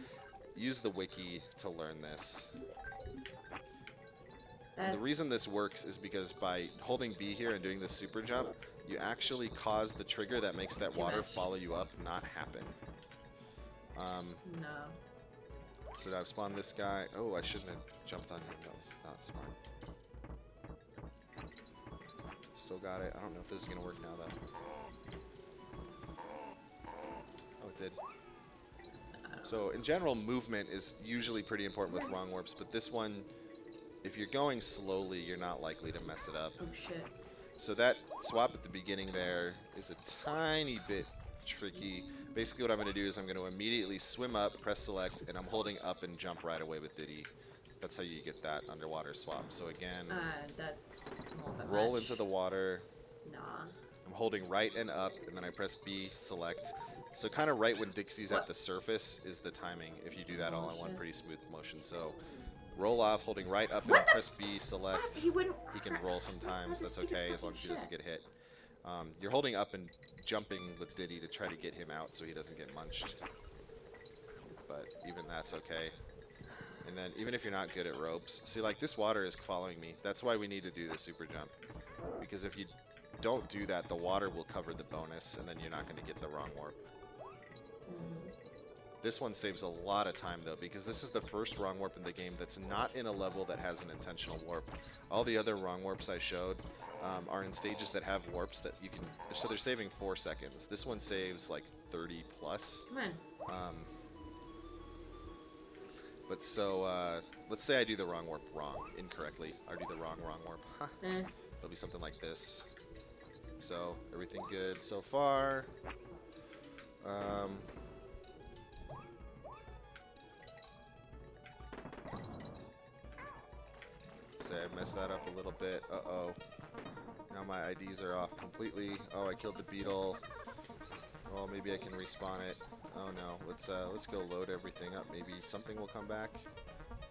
use the wiki to learn this. The reason this works is because by holding B here and doing this super jump, you actually cause the trigger that makes that water follow you up not happen. No. So now I've spawned this guy. Oh, I shouldn't have jumped on him. That was not smart. Still got it. I don't know if this is going to work now, though. Oh, it did. So, in general, movement is usually pretty important with wrong warps, but this one, if you're going slowly, you're not likely to mess it up. Oh, shit. So that swap at the beginning there is a tiny bit tricky. Basically, what I'm going to do is I'm going to immediately swim up, press select, and I'm holding up and jump right away with Diddy. That's how you get that underwater swap. So again, that's roll into the water. Nah. I'm holding right and up, and then I press B, select. So kind of right when Dixie's at the surface is the timing. If you do that all in one pretty smooth motion. So roll off, holding right up, and press B, select. He can roll sometimes. That's okay as long as he doesn't get hit. You're holding up and jumping with Diddy to try to get him out so he doesn't get munched. But even that's okay. And then even if you're not good at ropes, see, like, this water is following me. That's why we need to do the super jump. Because if you don't do that, the water will cover the bonus, and then you're not going to get the wrong warp. This one saves a lot of time, though, because this is the first wrong warp in the game that's not in a level that has an intentional warp. All the other wrong warps I showed are in stages that have warps that you can... So they're saving 4 seconds. This one saves, like, 30 plus. Come on. But so, let's say I do the wrong warp incorrectly. Or do the wrong warp. Huh. It'll be something like this. So, everything good so far. Say I messed that up a little bit. Uh-oh. Now my IDs are off completely. Oh, I killed the beetle. Well, maybe I can respawn it. Oh no, let's go load everything up. Maybe something will come back.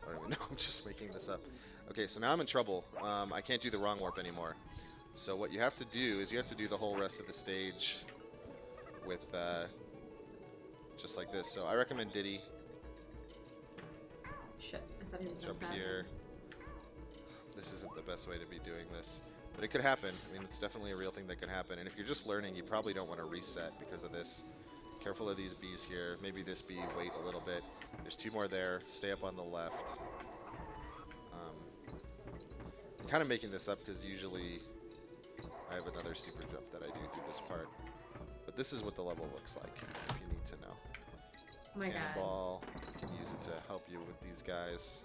I don't even know. I'm just making this up. Okay, so now I'm in trouble. I can't do the wrong warp anymore. So what you have to do is you have to do the whole rest of the stage with just like this. So I recommend Diddy. Shit, I thought he was jump here. This isn't the best way to be doing this, but it could happen. I mean, it's definitely a real thing that could happen. And if you're just learning, you probably don't want to reset because of this. Careful of these bees here. Maybe this bee, wait a little bit. There's 2 more there. Stay up on the left. I'm kind of making this up because usually I have another super jump that I do through this part. But this is what the level looks like, if you need to know. Oh my Cannonball. You can use it to help you with these guys.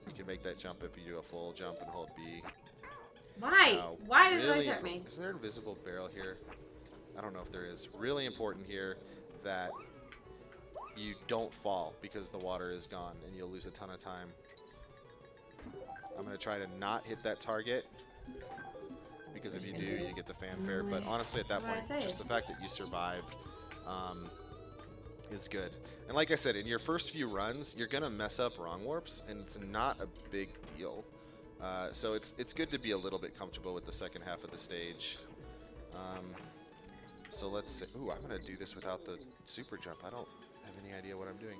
You can make that jump if you do a full jump and hold B. Why? Why did it hurt me? Is there an invisible barrel here? I don't know if there is. Really important here that you don't fall because the water is gone and you'll lose a ton of time. I'm going to try to not hit that target because if you do, you get the fanfare. But honestly, at that point, just the fact that you survived is good. And like I said, in your first few runs, you're going to mess up wrong warps, and it's not a big deal. So it's good to be a little bit comfortable with the second half of the stage. So let's say, ooh, I'm going to do this without the super jump. I don't have any idea what I'm doing.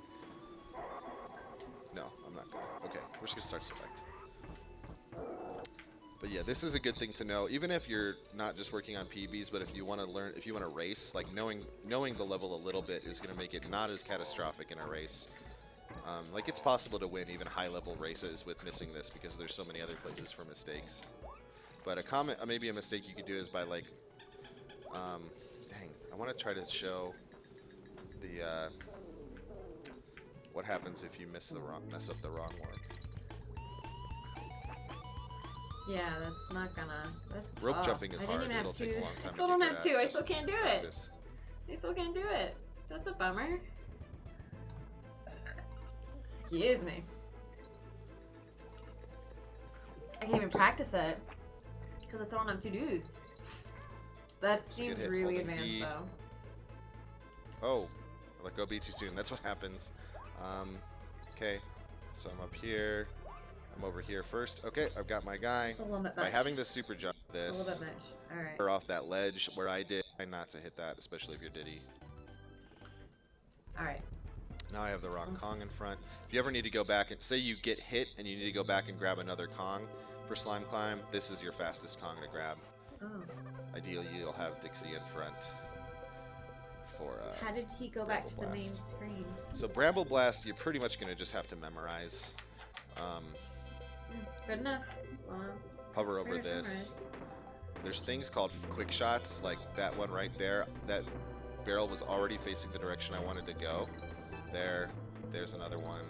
No, I'm not going to. Okay, we're just going to start select. But yeah, this is a good thing to know, even if you're not just working on PBs, but if you want to learn, if you want to race, like knowing the level a little bit is going to make it not as catastrophic in a race. Like it's possible to win even high-level races with missing this because there's so many other places for mistakes. But maybe a mistake you could do is by like, dang, I want to try to show the what happens if you mess up the wrong warp. Yeah, that's not gonna. Rope jumping is hard. It'll take a long time. I still don't have 2. I still can't do it. I still can't do it. That's a bummer. Excuse me. I can't even practice it because I still don't have 2 dudes. That So good seems hit, really holding advanced, B. though. Oh, I let go B too soon. That's what happens. Okay, so I'm up here. I'm over here first. Okay, I've got my guy. It's a little bit By much. having this super jump, A little bit much. All right. off that ledge where I did, try not to hit that, especially if you're Diddy. All right. Now I have the wrong Kong in front. If you ever need to go back and say you get hit and you need to go back and grab another Kong for Slime Climb, this is your fastest Kong to grab. Oh. Ideally, you'll have Dixie in front for. How did he go back to the main screen? So Bramble Blast, you're pretty much gonna just have to memorize. Good enough. Hover over this. There's things called quick shots, like that one right there. That barrel was already facing the direction I wanted to go. There's another one.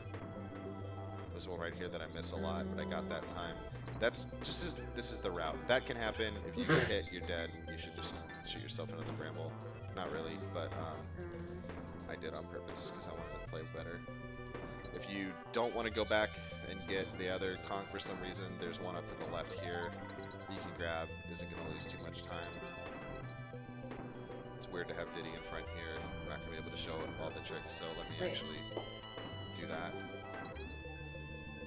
There's one right here that I miss a lot, but I got that time. That's just this is the route. That can happen. If you get hit, you're dead. You should just shoot yourself into the bramble. Not really, but I did on purpose because I wanted to play better. If you don't want to go back and get the other Kong for some reason, there's one up to the left here that you can grab. Isn't going to lose too much time. It's weird to have Diddy in front here. I'm not going to be able to show all the tricks, so let me actually do that.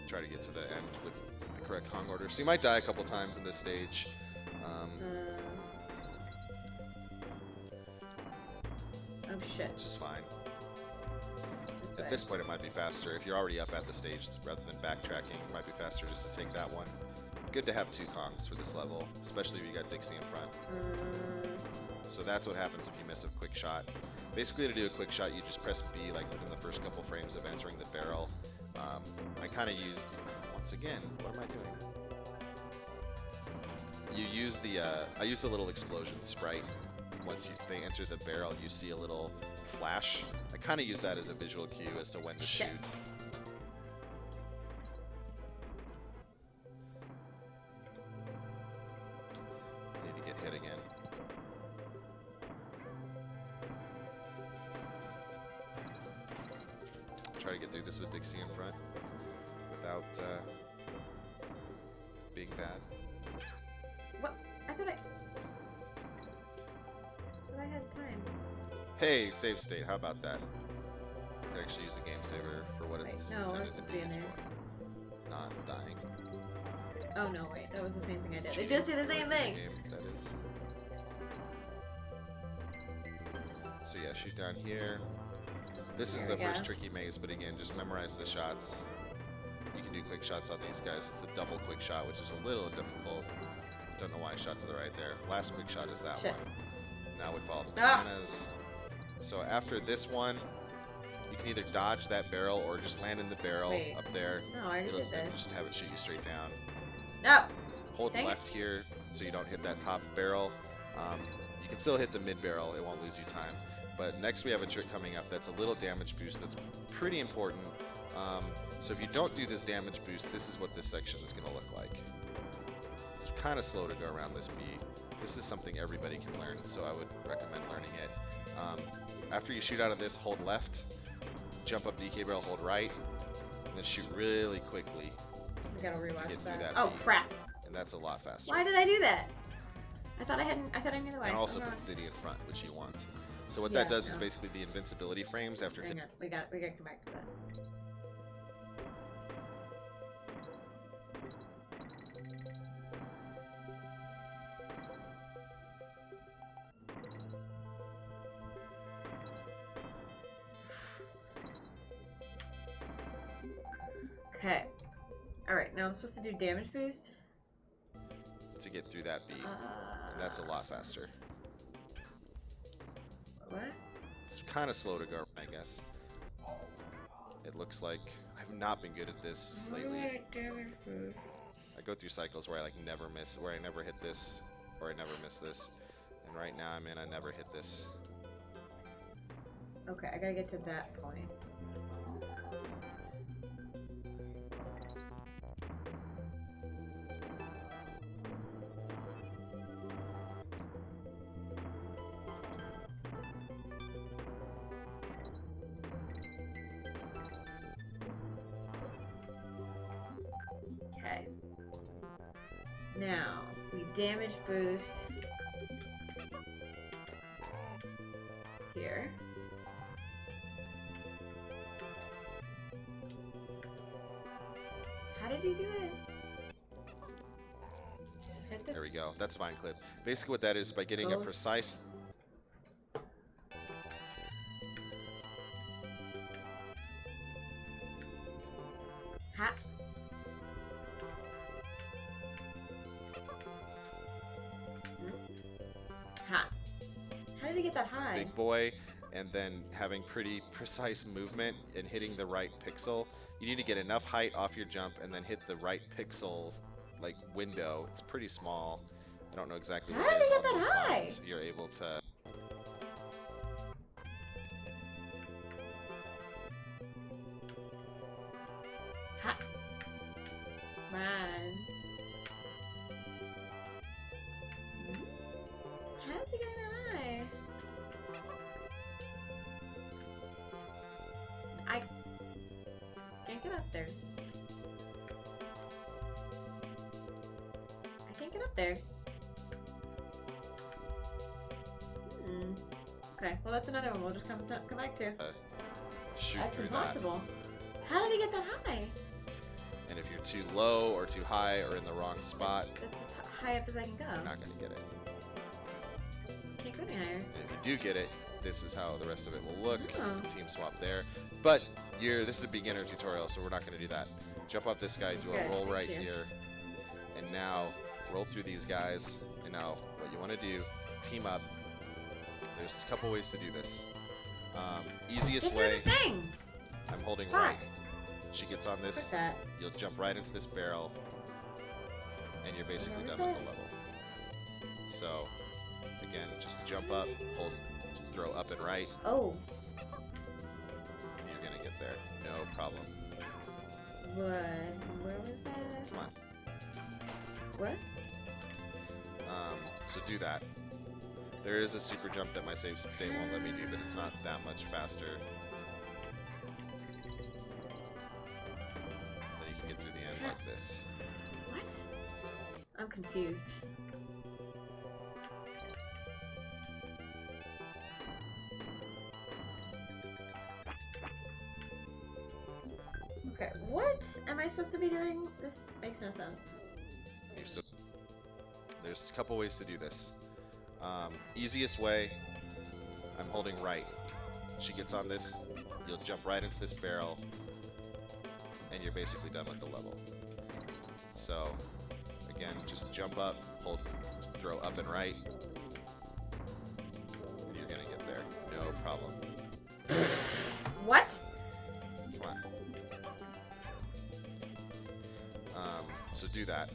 Try to get to the end with the correct Kong order. So you might die a couple times in this stage. Oh shit. Which is fine. At this point, it might be faster. If you're already up at the stage, rather than backtracking, it might be faster just to take that one. Good to have two Kongs for this level, especially if you got Dixie in front. So that's what happens if you miss a quick shot. Basically, to do a quick shot, you just press B like within the first couple frames of entering the barrel. I kind of used, once again, what am I doing? You use the, I use the little explosion sprite. Once they enter the barrel, you see a little flash. I kind of use that as a visual cue as to when to shoot. I need to get hit again. Try to get through this with Dixie in front without being bad. What? I thought I had time. Hey, save state. How about that? You can actually use the game saver for what it's intended to be used for. Not dying. Oh no, wait. That was the same thing I did. They just did the same thing. That is. So yeah, shoot down here. This is the first tricky maze, but again, just memorize the shots. You can do quick shots on these guys. It's a double quick shot, which is a little difficult. Don't know why I shot to the right there. Last quick shot is that one. Now we follow the bananas. So after this one, you can either dodge that barrel or just land in the barrel up there. No, I already did that. Just have it shoot you straight down. No. Hold left here so you don't hit that top barrel. You can still hit the mid barrel. It won't lose you time. But next we have a trick coming up that's a little damage boost that's pretty important. So if you don't do this damage boost, this is what this section is going to look like. It's kind of slow to go around this B. This is something everybody can learn, so I would recommend learning it. After you shoot out of this, hold left, jump up DK barrel, hold right, and then shoot really quickly to get through that. Oh crap! And that's a lot faster. Why did I do that? I thought I hadn't. I thought I knew the way. And also puts Diddy in front, which you want. So what that does is basically the invincibility frames after. Hang on. We got to come back to that. Okay. Alright, now I'm supposed to do damage boost? To get through that beat. And that's a lot faster. What? It's kind of slow to go, I guess. It looks like I've not been good at this lately. I go through cycles where I like never miss, where I never hit this, or I never miss this. And right now I'm in, I never hit this. Okay, I gotta get to that point. Okay. Now, we damage boost. How did he do it? There we go. That's Vine Clip. Basically what that is, by getting a precise... Ha. Ha. How did he get that high? Big boy, and then having pretty precise movement and hitting the right pixel. You need to get enough height off your jump and then hit the right pixels, like window. It's pretty small. I don't know exactly what it is on those buttons. You're able to... Ha. Man. How is he getting that high? I can't get up there. I can't get up there. Okay, well that's another one we'll just come back to. Shoot that's through impossible. How did he get that high? And if you're too low or too high or in the wrong spot, that's as high up as I can go. You're not going to get it. Can't go any higher. And if you do get it, this is how the rest of it will look. Oh. Team swap there. But this is a beginner tutorial, so we're not going to do that. Jump off this guy, do a roll right here, and now roll through these guys. And now what you want to do, team up. There's a couple ways to do this. Easiest way, I'm holding right. She gets on this, you'll jump right into this barrel, and you're basically done with the level. So, again, just jump up, hold, throw up and right. Oh. You're gonna get there, no problem. What? Where was that? Come on. What? So do that. There is a super jump that my save state won't let me do, but it's not that much faster. Then you can get through the end like this. What? I'm confused. Okay, what am I supposed to be doing? This makes no sense. So, there's a couple ways to do this. Easiest way, I'm holding right. She gets on this, you'll jump right into this barrel, and you're basically done with the level. So, again, just jump up, hold, throw up and right, and you're gonna get there, no problem. What? Come on. So do that.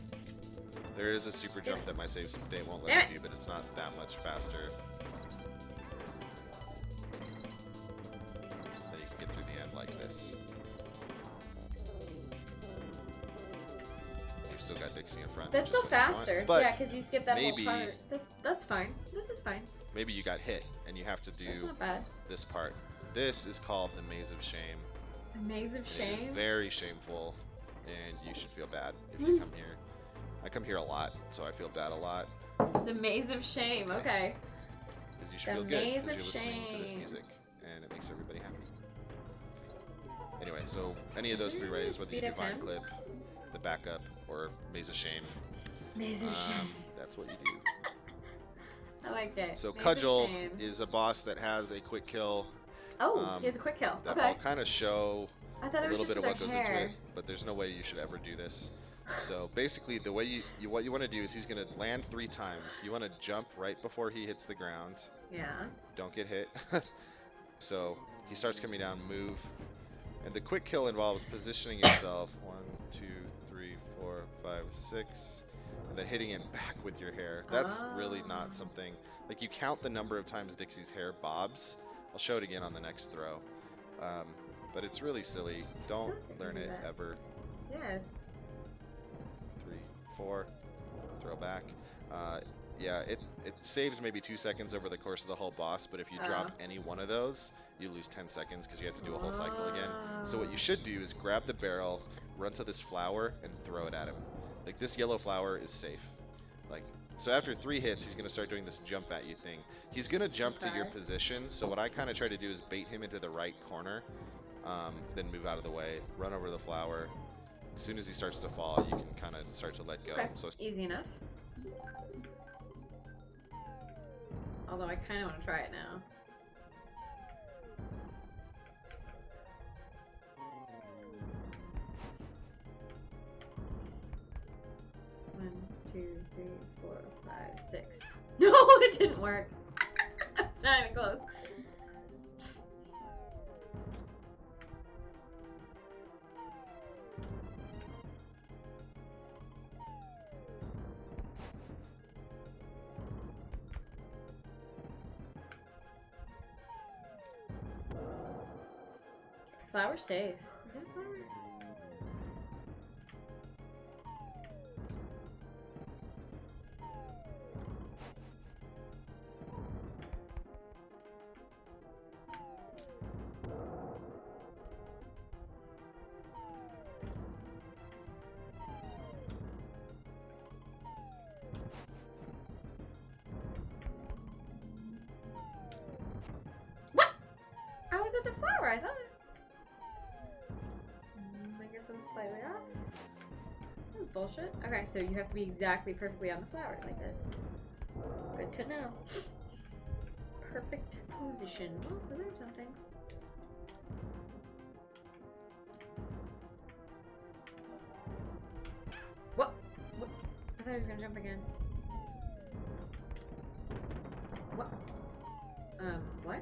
There is a super jump that my save state won't let me do, but it's not that much faster. Then you can get through the end like this. You've still got Dixie in front. That's still faster. Yeah, because you skip that whole part. That's fine. This is fine. Maybe you got hit and you have to do this part. This is called the Maze of Shame. The Maze of Shame? It is very shameful, and you should feel bad if you come here. I come here a lot, so I feel bad a lot. The Maze of Shame, okay. Because you should feel good, because you're listening to this music, and it makes everybody happy. Anyway, so any of those three ways, whether you do Vine Clip, the backup, or Maze of Shame. Maze of Shame. That's what you do. I like it. So Cudgel is a boss that has a quick kill. Oh, he has a quick kill. That okay. will kind of show a little bit of what goes into it, but there's no way you should ever do this. So basically, the way what you want to do is he's going to land 3 times. You want to jump right before he hits the ground. Yeah. Don't get hit. So he starts coming down, move, and the quick kill involves positioning yourself 1, 2, 3, 4, 5, 6, and then hitting it back with your hair. That's really not something like you count the number of times Dixie's hair bobs. I'll show it again on the next throw, but it's really silly. Don't learn it ever. Yes. 3, 4, throw back. Yeah, it saves maybe 2 seconds over the course of the whole boss, but if you drop any one of those, you lose 10 seconds because you have to do a whole cycle again. So what you should do is grab the barrel, run to this flower, and throw it at him. Like, this yellow flower is safe. Like, so after 3 hits, he's going to start doing this jump at you thing. He's going to jump to your position, so what I kind of try to do is bait him into the right corner, then move out of the way, run over the flower, As soon as he starts to fall, you can kind of start to let go. Okay. So Easy enough. Although I kind of want to try it now. One, 2, 3, 4, 5, 6. No, it didn't work. It's not even close. Flower safe. Is that a flower? What? I was at the flower, I thought. I guess I was slightly off. That was bullshit. Okay, so you have to be exactly perfectly on the flower like this. Good to know. Perfect position. Oh, we learned something. What? What? I thought he was gonna jump again. What? What?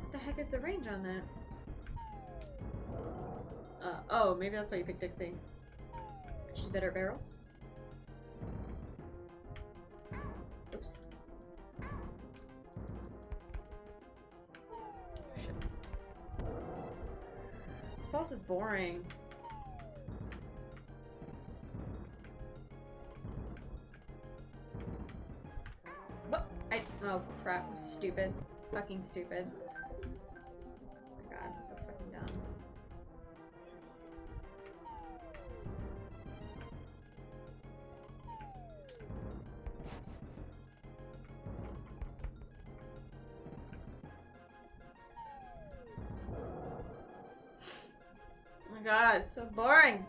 What the heck is the range on that? Oh, maybe that's why you picked Dixie. She's better at barrels? Oops. Shit. This boss is boring. What? Oh crap, I'm stupid. Fucking stupid. Oh my god, I'm so fucking dumb. Oh my god, it's so boring.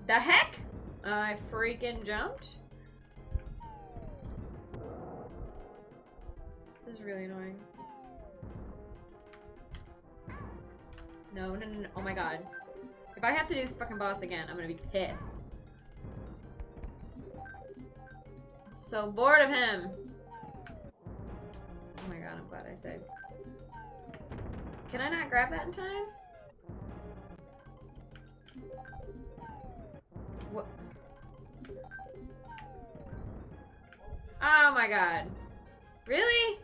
The heck? I freaking jumped? This is really annoying. No, no, no, no. Oh my god. If I have to do this fucking boss again, I'm gonna be pissed. I'm so bored of him. Oh my god, I'm glad I saved. Can I not grab that in time? What? Oh my god. Really?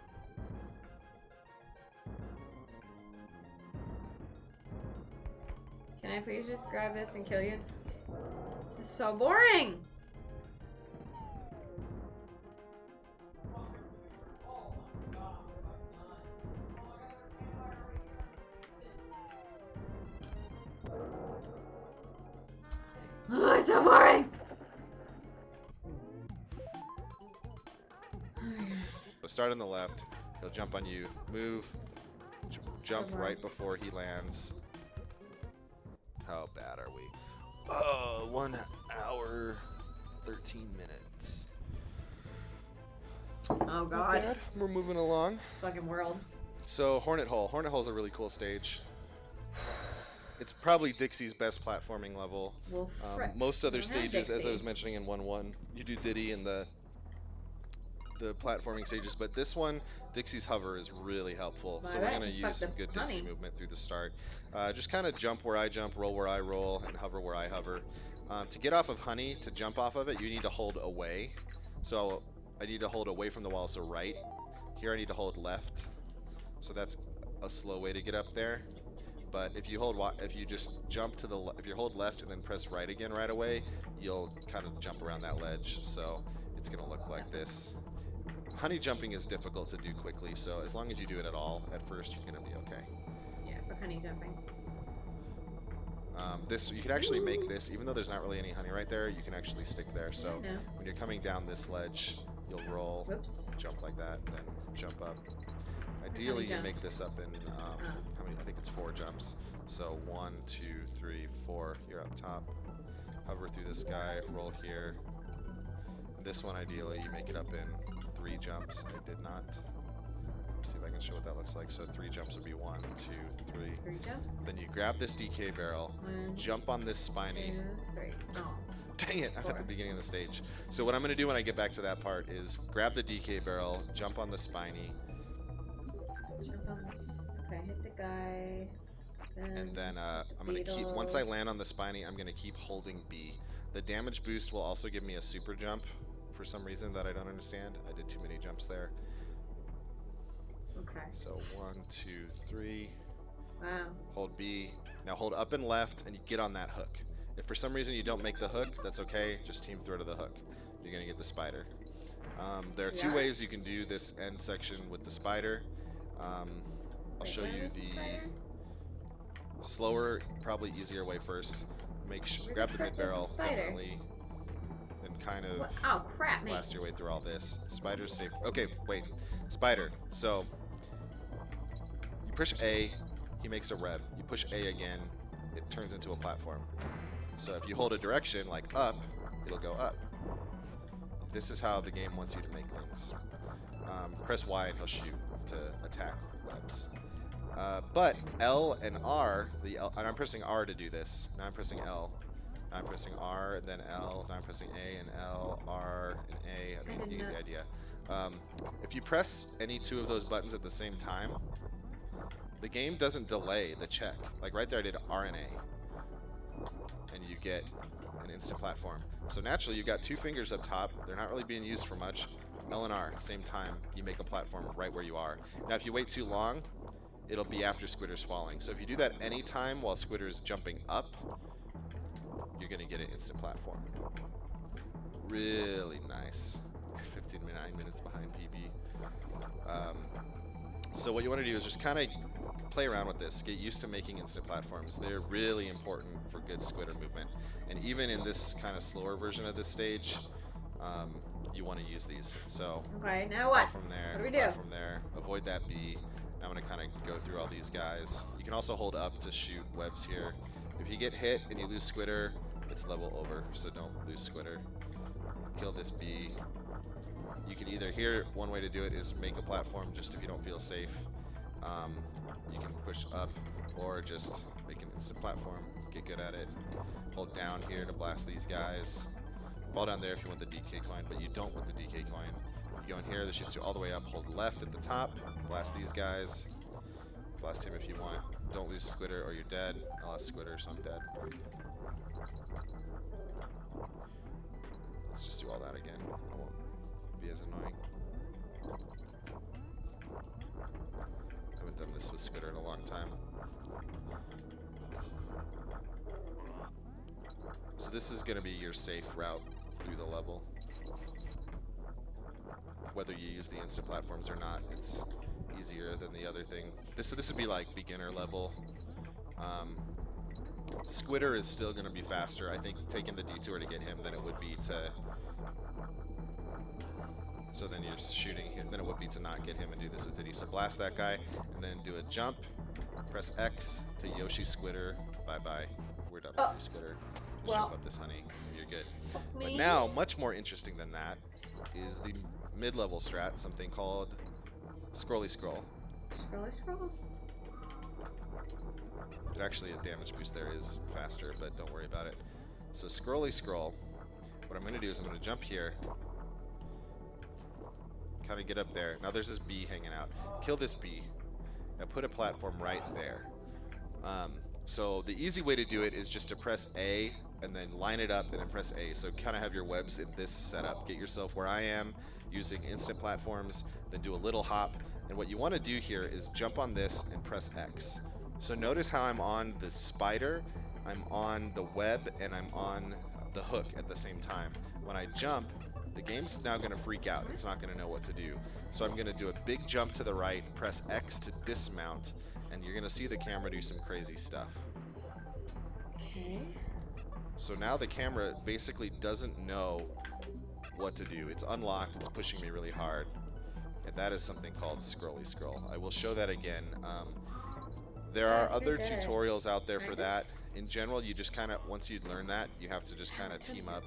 Can I please just grab this and kill you? This is so boring! Oh, it's so boring! So start on the left. He'll jump on you. Move. Jump right before he lands. How bad are we? Oh, 1 hour, 13 minutes. Oh Not god. bad. We're moving along. This fucking world. So Hornet Hole. Hornet Hole's a really cool stage. It's probably Dixie's best platforming level. Well, Most other stages, as I Dixie. was mentioning in 1-1, you do Diddy and the platforming stages, but this one, Dixie's hover is really helpful. Well, So we're going to use some good Dixie honey. movement through the start. Just kind of jump where I jump, roll where I roll, and hover where I hover. To get off of honey, to jump off of it, you need to hold away. So I need to hold away from the wall, so right. Here I need to hold left. So that's a slow way to get up there. But if you just jump to if you hold left and then press right again right away, you'll kind of jump around that ledge. So it's gonna look like this. Honey jumping is difficult to do quickly, so as long as you do it at all, at first you're gonna be okay. Yeah, for honey jumping. You can actually make this, even though there's not really any honey right there, you can actually stick there. So when you're coming down this ledge, you'll roll, jump like that, then jump up. Ideally, you make this up in, how many? I think it's 4 jumps. So 1, 2, 3, 4, you're up top. Hover through this guy, roll here. And this one, ideally, you make it up in 3 jumps. I did not. See if I can show what that looks like. So 3 jumps would be 1, 2, 3. 3 jumps? Then you grab this DK barrel, 1, jump on this spiny. 2, 3. Oh. Dang it, I'm at the beginning of the stage. So what I'm going to do when I get back to that part is grab the DK barrel, jump on the spiny. Jump on this. Okay, hit the guy. And then I'm going to keep, once I land on the spiny, I'm going to keep holding B. The damage boost will also give me a super jump for some reason that I don't understand. I did too many jumps there. Okay. So 1, 2, 3. Wow. Hold B. Now hold up and left and you get on that hook. If for some reason you don't make the hook, that's okay. Just team throw to the hook. You're going to get the spider. There are 2 ways you can do this end section with the spider. I'll show you the slower, probably easier way first. Grab the mid barrel, definitely, and kind of blast your way through all this. Spider's safe. Okay, wait. Spider. So you push A, he makes a rev. You push A again, it turns into a platform. So if you hold a direction like up, it'll go up. This is how the game wants you to make things. Press Y and he'll shoot to attack webs. But L and R, and I'm pressing R to do this. Now I'm pressing L. Now I'm pressing R and then L. Now I'm pressing A and L, R and A. I mean, you get the idea. If you press any 2 of those buttons at the same time, the game doesn't delay the check. Like right there I did R and A. And you get an instant platform. So naturally you've got 2 fingers up top. They're not really being used for much. L and R, same time, you make a platform right where you are. Now if you wait too long, it'll be after Squidder's falling. So if you do that any time while Squidder's jumping up, you're gonna get an instant platform. Really nice. 59 minutes behind PB. So what you want to do is just kind of play around with this. Get used to making instant platforms. They're really important for good Squidder movement. And even in this kind of slower version of this stage, you want to use these. So okay, now what? From there, what do we do? From there, avoid that B. Now I'm going to kind of go through all these guys. You can also hold up to shoot webs here. If you get hit and you lose Squidder, it's level over, so don't lose Squidder. Kill this B. You can either here, one way to do it is make a platform just if you don't feel safe. You can push up or just make an instant platform. Get good at it. Hold down here to blast these guys. Fall down there if you want the DK coin, but you don't want the DK coin. You go in here, this shoots you all the way up. Hold left at the top. Blast these guys. Blast him if you want. Don't lose Squidder or you're dead. I lost Squidder, so I'm dead. Let's just do all that again. I won't be as annoying. I haven't done this with Squidder in a long time. So this is going to be your safe route through the level. Whether you use the instant platforms or not, it's easier than the other thing. This would be like beginner level. Squidder is still going to be faster, I think, taking the detour to get him than it would be to... So then you're shooting him, then it would be to not get him and do this with Diddy. So blast that guy, and then do a jump. Press X to Yoshi Squidder. Bye-bye. We're done with you, Squidder. Just jump up this honey, and you're good. But now, much more interesting than that, is the mid-level strat, something called Scrolly Scroll. Scrolly Scroll? Actually, a damage boost there is faster, but don't worry about it. So Scrolly Scroll, what I'm going to do is I'm going to jump here, kind of get up there. Now there's this bee hanging out. Kill this bee. Now put a platform right there. So the easy way to do it is just to press A and then line it up and then press A. So kind of have your webs in this setup. Get yourself where I am. using instant platforms, then do a little hop. And what you want to do here is jump on this and press X. So notice how I'm on the spider, I'm on the web, and I'm on the hook at the same time. When I jump, the game's now going to freak out. It's not going to know what to do. So I'm going to do a big jump to the right, press X to dismount, and you're going to see the camera do some crazy stuff. Okay. So now the camera basically doesn't know what to do. It's unlocked, it's pushing me really hard. And that is something called scrolly scroll. I will show that again. There are other tutorials out there for that. In general, you just kind of, once you learn that, you have to just kind of team up.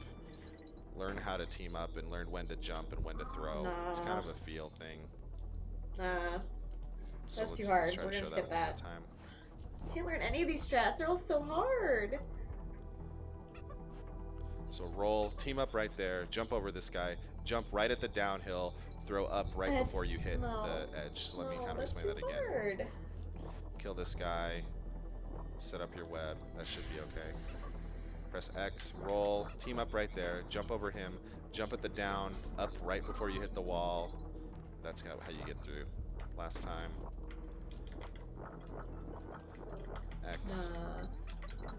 Learn how to team up and learn when to jump and when to throw. Nah. It's kind of a feel thing. Nah. So That's too hard. We're gonna skip that. Time. Can't learn any of these strats. They're all so hard. So roll, team up right there, jump over this guy, jump right at the downhill, throw up right before you hit the edge. So let me kind of explain that again. Hard. Kill this guy, set up your web. That should be okay. Press X, roll, team up right there, jump over him, jump at the down, up right before you hit the wall. That's how you get through. Last time. X,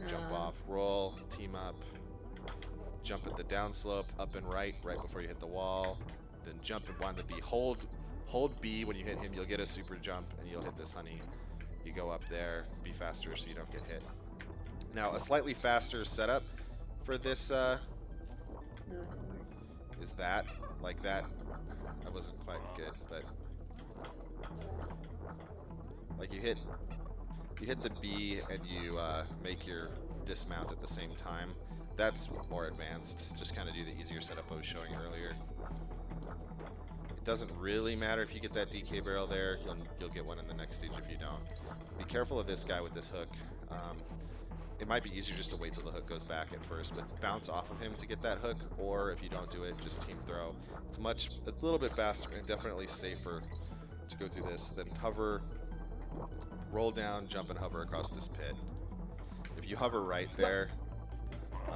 jump off, roll, team up, jump at the down slope, up and right before you hit the wall, then jump and wind the B. Hold B when you hit him, you'll get a super jump and you'll hit this honey. You go up there, be faster so you don't get hit. Now, a slightly faster setup for this is that, like that. That wasn't quite good, but like you hit the B and you make your dismount at the same time. That's more advanced. Just kind of do the easier setup I was showing earlier. It doesn't really matter if you get that DK barrel there. You'll get one in the next stage if you don't. Be careful of this guy with this hook. It might be easier just to wait till the hook goes back at first, but bounce off of him to get that hook, or if you don't do it, just team throw. It's a little bit faster and definitely safer to go through this than hover, roll down, jump, and hover across this pit. If you hover right there,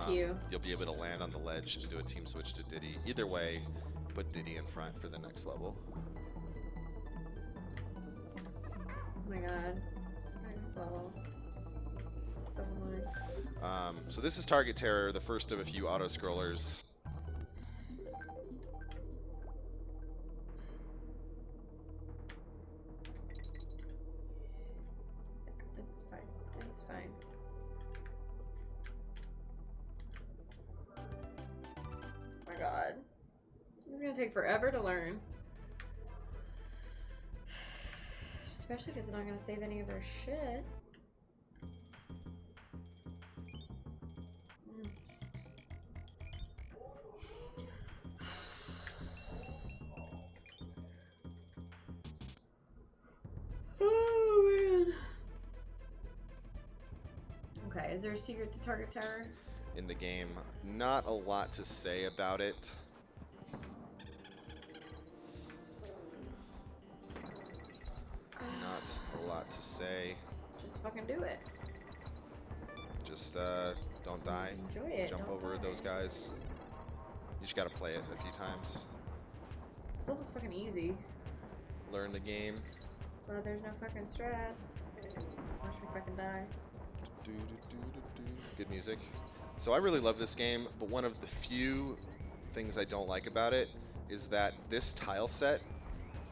you'll be able to land on the ledge and do a team switch to Diddy. Either way, put Diddy in front for the next level. Oh my god. Next level. So annoying. So this is Target Terror, the first of a few auto-scrollers. It's fine. It's fine. Oh my god. This is gonna take forever to learn. Especially because it's not gonna save any of our shit. Oh man. Okay, is there a secret to Target Terror? In the game, not a lot to say about it. Not a lot to say. Just fucking do it. Just don't die. Enjoy it. Jump over those guys. You just gotta play it a few times. Still just fucking easy. Learn the game. But there's no fucking strats. Watch me fucking die. Good music. So I really love this game, but one of the few things I don't like about it is that this tile set,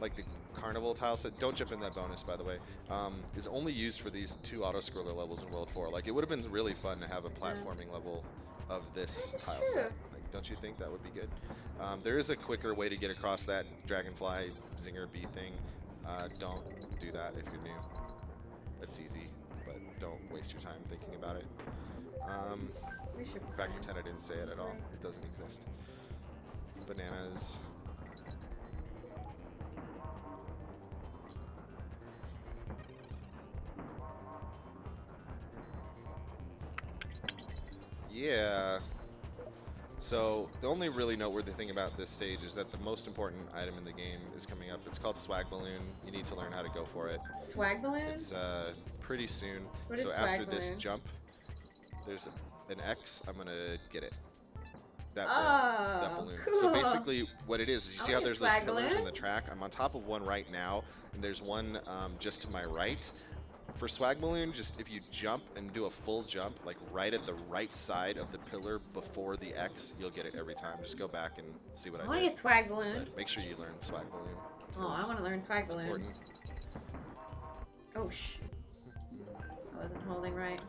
like the Carnival tile set, don't jump in that bonus by the way, is only used for these 2 auto-scroller levels in World 4. Like it would have been really fun to have a platforming level of this tile set. Like, don't you think that would be good? There is a quicker way to get across that Dragonfly Zinger B thing. Don't do that if you're new. It's easy, but don't waste your time thinking about it. In fact, pretend I didn't say it at all. It doesn't exist. Bananas. Yeah. So the only really noteworthy thing about this stage is that the most important item in the game is coming up. It's called Swag Balloon. You need to learn how to go for it. Swag Balloon? It's pretty soon. What is so Swag after Balloon? this jump, there's an X. I'm gonna get it. that balloon. Cool. So basically what it is you see how there's those pillars balloon. in the track? I'm on top of one right now, and there's one just to my right. For swag balloon, just if you jump and do a full jump, like right at the right side of the pillar before the X, you'll get it every time. Just go back and see what I did. I want to get swag balloon. But make sure you learn swag balloon. Oh, I want to learn swag balloon. Important. Oh, shit. I wasn't holding right.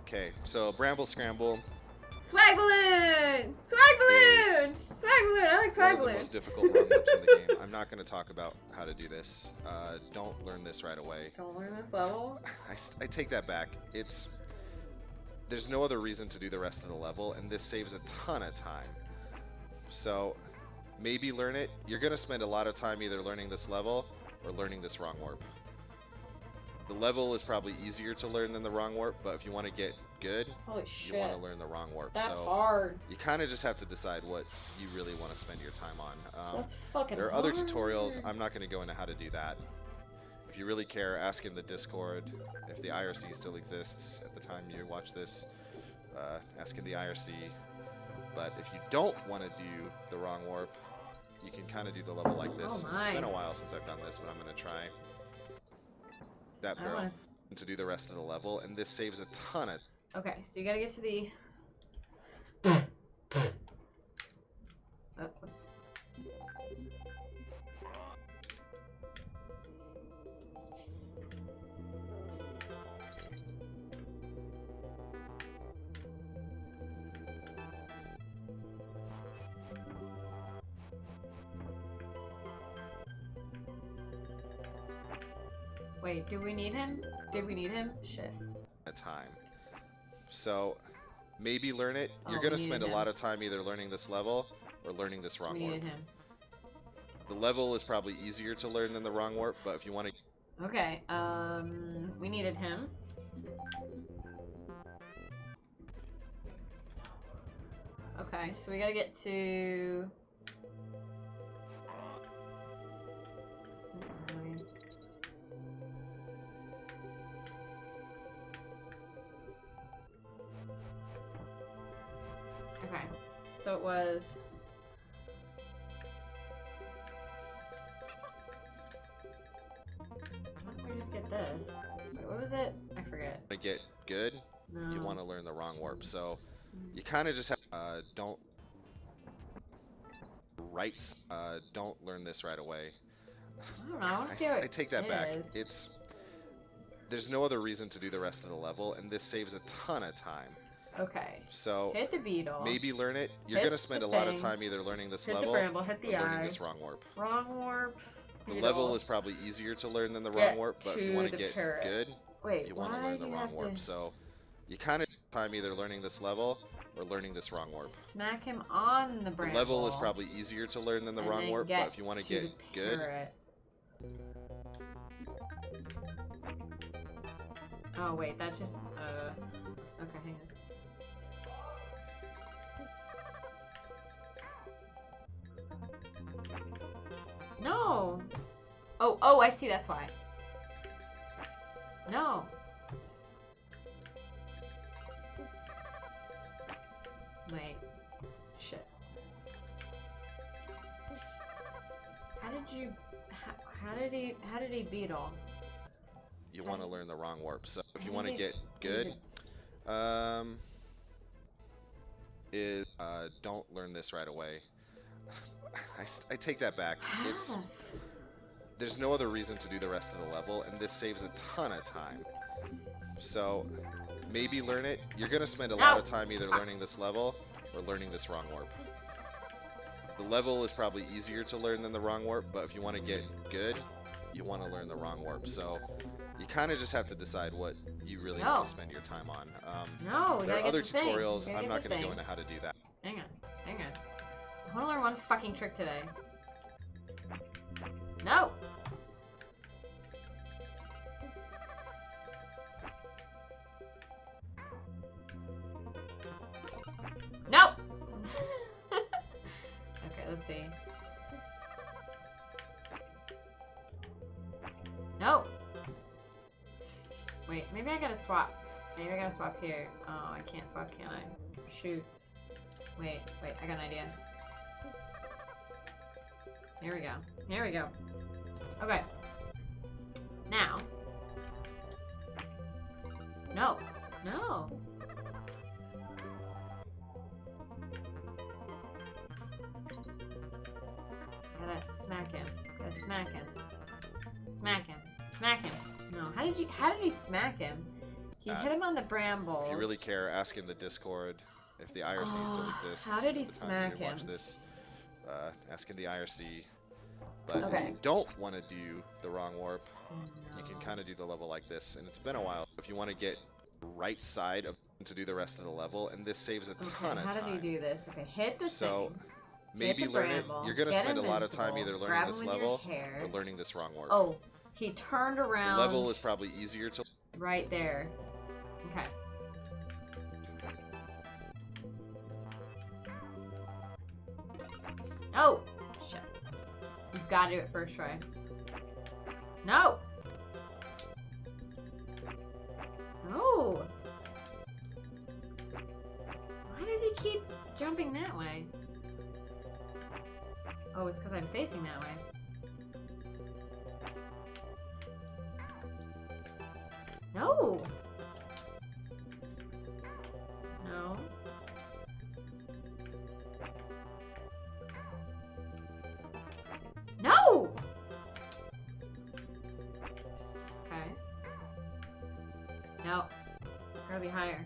Okay, so Bramble Scramble. Swag balloon! Swag balloon! Swag balloon! I like swag One of balloon. the most difficult run loops in the game. I'm not going to talk about how to do this. Don't learn this right away. Don't learn this level? I take that back. There's no other reason to do the rest of the level, and this saves a ton of time. So maybe learn it. You're going to spend a lot of time either learning this level or learning this wrong warp. The level is probably easier to learn than the wrong warp, but if you want to get good, Holy shit. you want to learn the wrong warp. That's so hard. you kind of just have to decide what you really want to spend your time on. That's fucking There are hard. other tutorials. I'm not going to go into how to do that. If you really care, ask in the Discord. If the IRC still exists at the time you watch this, ask in the IRC. But if you don't want to do the wrong warp, you can kind of do the level like this. Oh It's my. been a while since I've done this, but I'm going to try that I barrel wanna... to do the rest of the level, and this saves a ton of... Okay, so you gotta get to the... Oh, whoops. Wait, do we need him? Did we need him? Shit. time. So maybe learn it. You're Oh, going to we spend a needed lot him. of time either learning this level or learning this wrong We warp. needed him. The level is probably easier to learn than the wrong warp, but if you want to... Okay, we needed him. Okay, so we gotta get to... Okay, so it was... Why don't we just get this? Wait, what was it? I forget. To get good, No. you want to learn the wrong warp. So you kind of just have don't learn this right away. I don't know. I wanna see how I take that back. is. There's no other reason to do the rest of the level, and this saves a ton of time. Okay. So Hit the beetle. maybe learn it. You're Hit going to spend the a lot of thing. time either learning this Hit level the bramble, hit or the learning eye. this wrong warp. Wrong warp. The beetle. level is probably easier to learn than the Get wrong warp, but if you to want to the get parrot. good, Wait, you want to why learn do the you wrong have warp. to So you kind of time either learning this level or learning this wrong warp. smack him on the The bramble? level is probably easier to learn than the and wrong then warp, but if you want to get the good, parrot. Oh wait, that's just okay, hang on. No. Oh, I see. That's why. No. Wait. Shit. How did you? How did he beetle? you want to learn the wrong warp. So if you want to Maybe- get good, don't learn this right away. I take that back. There's no other reason to do the rest of the level, and this saves a ton of time. So maybe learn it. You're going to spend a lot of time either learning this level or learning this wrong warp. The level is probably easier to learn than the wrong warp, but if you want to get good, you want to learn the wrong warp. So you kind of just have to decide what you really want to spend your time on. No, we there gotta are other get the thing. tutorials. We gotta I'm get not the going to go thing. into how to do that. Hang on. I want to learn one fucking trick today. No! No! Okay, let's see. No! Wait, maybe I gotta swap. Maybe I gotta swap here. Oh, I can't swap, can I? Shoot. Wait, I got an idea. Here we go. Here we go. Okay. Now. No. No. Gotta smack him. Gotta smack him. Smack him. Smack him. No. How did he smack him? He hit him on the brambles. If you really care, ask in the Discord if the IRC still exists. How did he at the time smack you him? watch this, ask in the IRC. But Okay. if you don't want to do the wrong warp, No. you can kind of do the level like this. And it's been a while. If you want to get the right side of to do the rest of the level, and this saves a ton of time. How did he do this? Okay, hit the So thing. maybe Hit the learn it. bramble, You're going to get spend a lot of time invincible, either learning grab this him with your level hair. or learning this wrong warp. Oh, he turned around. The level is probably easier to... Right there. Okay. Oh! Shit. You've got to do it first try. No! No! Why does he keep jumping that way? Oh, it's because I'm facing that way. No! No. No! Okay. No. Gotta be higher.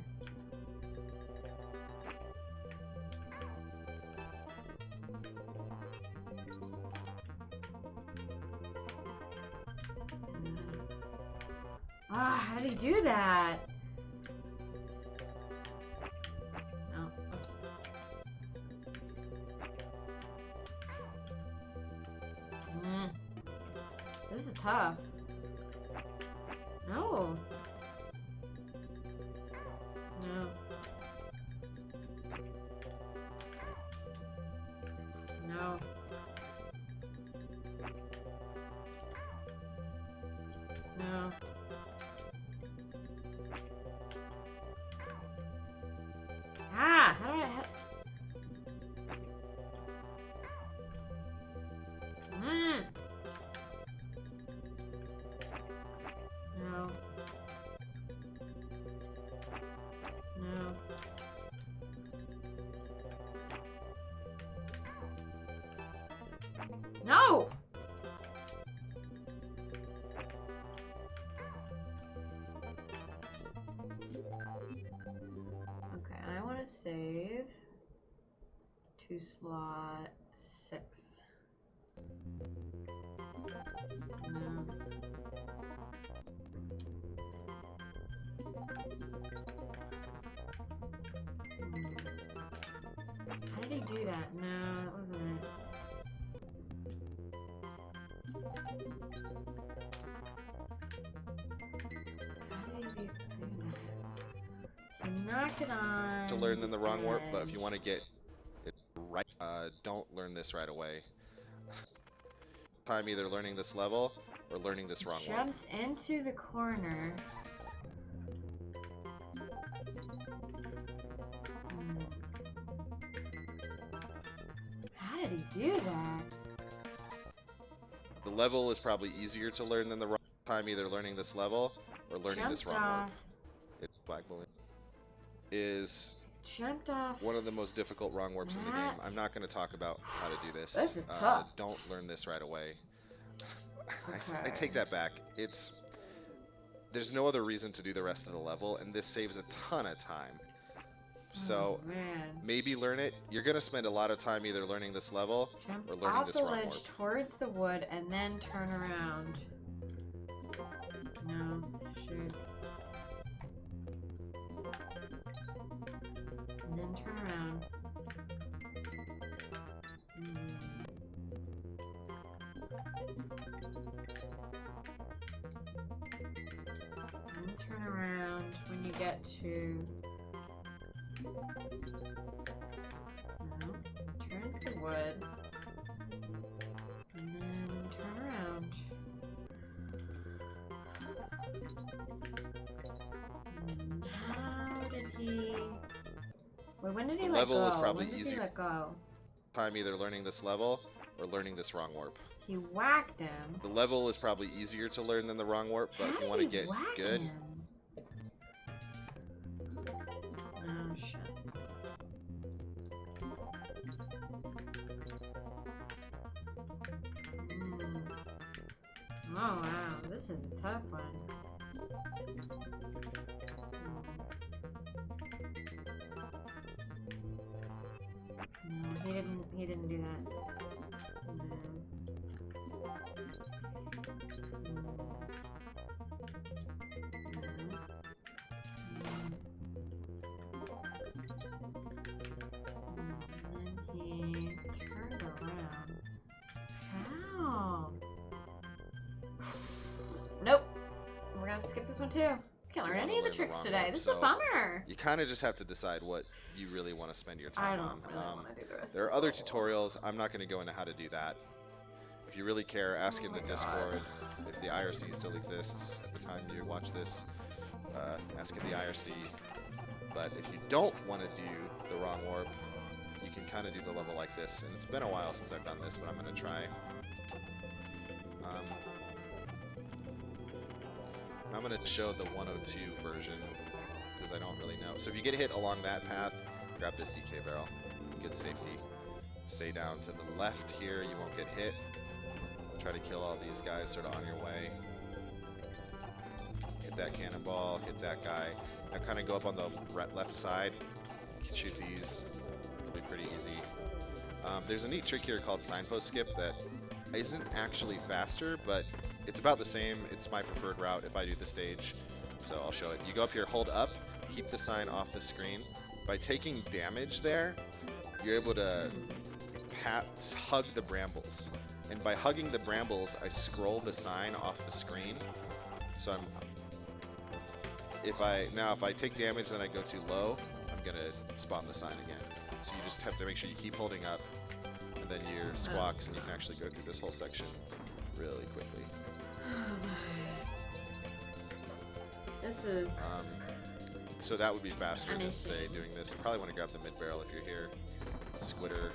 Ah, how did he do that? No, oops. This is tough. No. No. No. No. Ah, how do I... No. No. No! Okay, I want to save to slot 6. No. How did he do that? No, that wasn't it. How did he do that? You knock it on. To learn then the wrong warp, but if you want to get it right, don't learn this right away. Time either learning this level or learning this wrong warp. Jumped into the corner. How did he do that? The level is probably easier to learn than the wrong time either learning this level or learning this wrong warp. It's black balloon. Is jumped off one of the most difficult wrong warps in the game. I'm not going to talk about how to do this. This is tough. Don't learn this right away. Okay. I take that back. There's no other reason to do the rest of the level, and this saves a ton of time. So maybe learn it. You're going to spend a lot of time either learning this level or learning this wrong warp. Off the ledge towards the wood and then turn around. No, shoot. And then turn around. And turn around when you get to... No, turns the wood. And then turn around. Wait, when did he The let level go? is probably When did easier he let go? time either learning this level or learning this wrong warp. He whacked him. The level is probably easier to learn than the wrong warp, but if you want to get good, oh shit. Oh wow, this is a tough one. No, he didn't do that. He turned around. How? Nope. We're gonna have to skip this one too. Can't learn any of the tricks today. This is a bummer. You kind of just have to decide what you really want to spend your time on. I don't really want to do the rest. There are other tutorials. I'm not going to go into how to do that. If you really care, ask in the Discord if the IRC still exists at the time you watch this. Ask in the IRC. But if you don't want to do the wrong warp, you can kind of do the level like this. And it's been a while since I've done this, but I'm going to try. I'm going to show the 102 version because I don't really know. So if you get hit along that path, grab this DK barrel. Good safety. Stay down to the left here. You won't get hit. Try to kill all these guys sort of on your way. Hit that cannonball. Hit that guy. Now kind of go up on the left side. Shoot these. It'll be pretty easy. There's a neat trick here called signpost skip that isn't actually faster, but it's about the same. It's my preferred route if I do the stage, so I'll show it. You go up here, hold up, keep the sign off the screen. By taking damage there, you're able to hug the brambles. And by hugging the brambles, I scroll the sign off the screen. So if I take damage, then I go too low, I'm gonna spawn the sign again. So you just have to make sure you keep holding up, and then your squawks, and you can actually go through this whole section really quickly. This is... so that would be faster than, say, doing this. Probably want to grab the mid barrel if you're here. Squitter.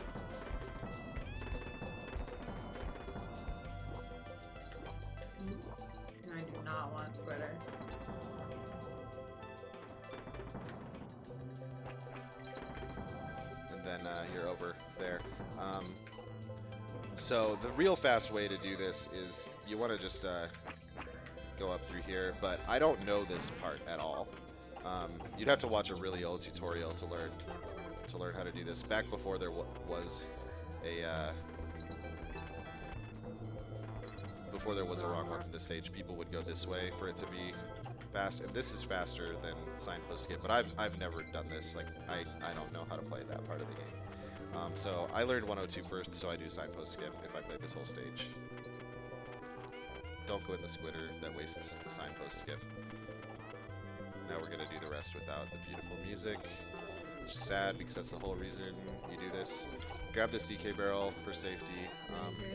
I do not want Squitter. And then you're over there. So the real fast way to do this is you want to just go up through here, but I don't know this part at all. You'd have to watch a really old tutorial to learn how to do this. Back before there was a wrong warp in this stage, people would go this way for it to be fast, and this is faster than signpost skip. But I've never done this. Like I don't know how to play that part of the game. So I learned 102 first, so I do signpost skip if I play this whole stage. Don't go in the squitter, that wastes the signpost skip. Now we're gonna do the rest without the beautiful music, which is sad because that's the whole reason you do this. Grab this DK barrel for safety.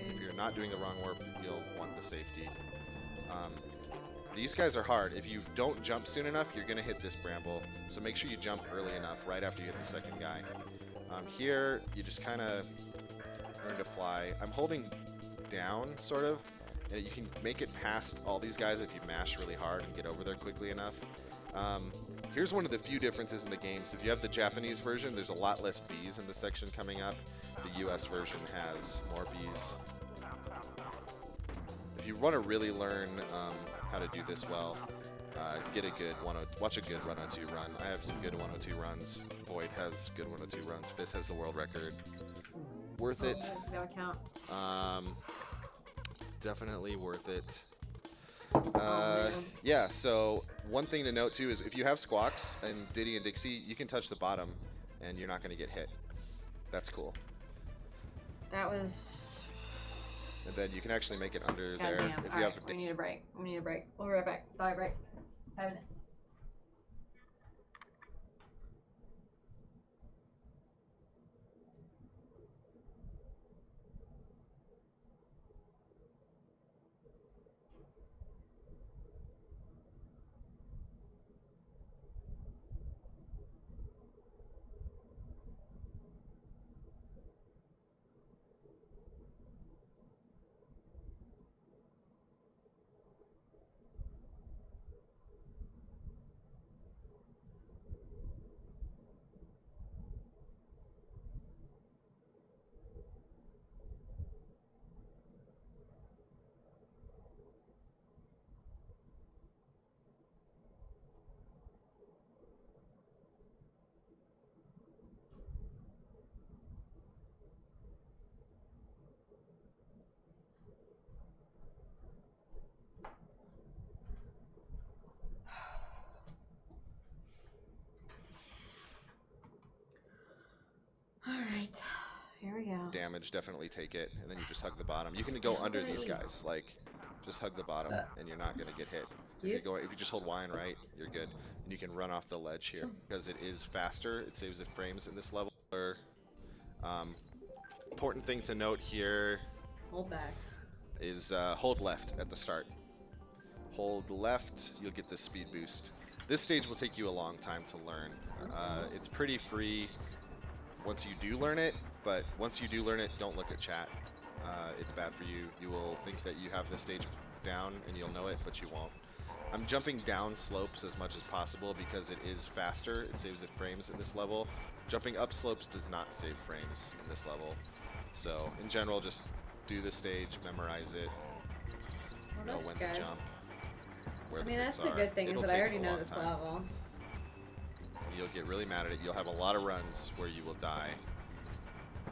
If you're not doing the wrong warp, you'll want the safety. These guys are hard. If you don't jump soon enough, you're gonna hit this bramble, so make sure you jump early enough, right after you hit the second guy. Here, you just kind of learn to fly. I'm holding down, sort of, and you can make it past all these guys if you mash really hard and get over there quickly enough. Here's one of the few differences in the game. So if you have the Japanese version, there's a lot less bees in the section coming up. The US version has more bees. If you want to really learn how to do this well, watch a good 102 run. I have some good 102 runs. Void has good 102 runs. Fizz has the world record. Worth it. That would count. Definitely worth it. Yeah, so one thing to note too is if you have squawks and Diddy and Dixie, you can touch the bottom and you're not going to get hit. That's cool. That was... And then you can actually make it under God there. Damn. If All you right, have we need a break. We need a break. We'll be right back. Bye, break. 5 minutes. damage, definitely take it, and then you just hug the bottom. You can go under these guys, like, just hug the bottom, and you're not going to get hit. If you just hold Y and right, you're good. And you can run off the ledge here. Because it is faster, it saves it frames in this level. Important thing to note here Hold back. Is hold left at the start. Hold left, you'll get this speed boost. This stage will take you a long time to learn. It's pretty free once you do learn it, but once you do learn it, don't look at chat. It's bad for you. You will think that you have the stage down and you'll know it, but you won't. I'm jumping down slopes as much as possible because it is faster. It saves it frames in this level. Jumping up slopes does not save frames in this level. So in general, just do the stage, memorize it, know when to jump, where the bits are. That's the good thing, is that I already know this level. You'll get really mad at it. You'll have a lot of runs where you will die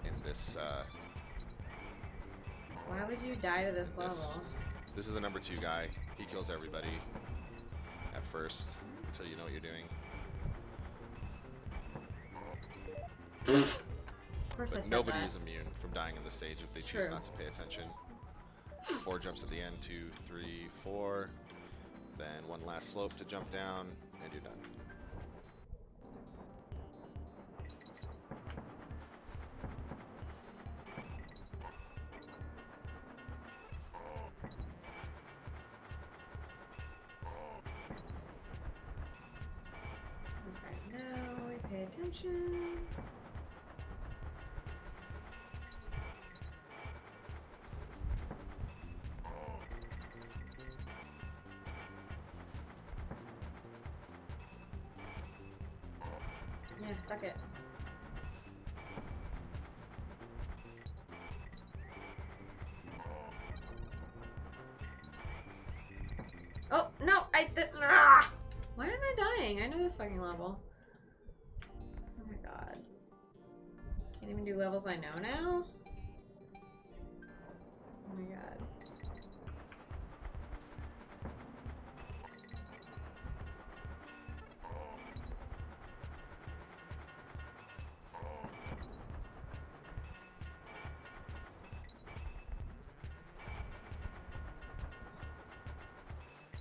in this. Why would you die to this level? This is the number 2 guy. He kills everybody at first until you know what you're doing. But nobody is immune from dying on the stage if they choose not to pay attention. 4 jumps at the end, 2, 3, 4. Then 1 last slope to jump down, and you're done. Okay, now we pay attention. Yeah, suck it. Oh, no! Why am I dying? I know this fucking level. Oh my god. Can't even do levels I know now? Oh my god.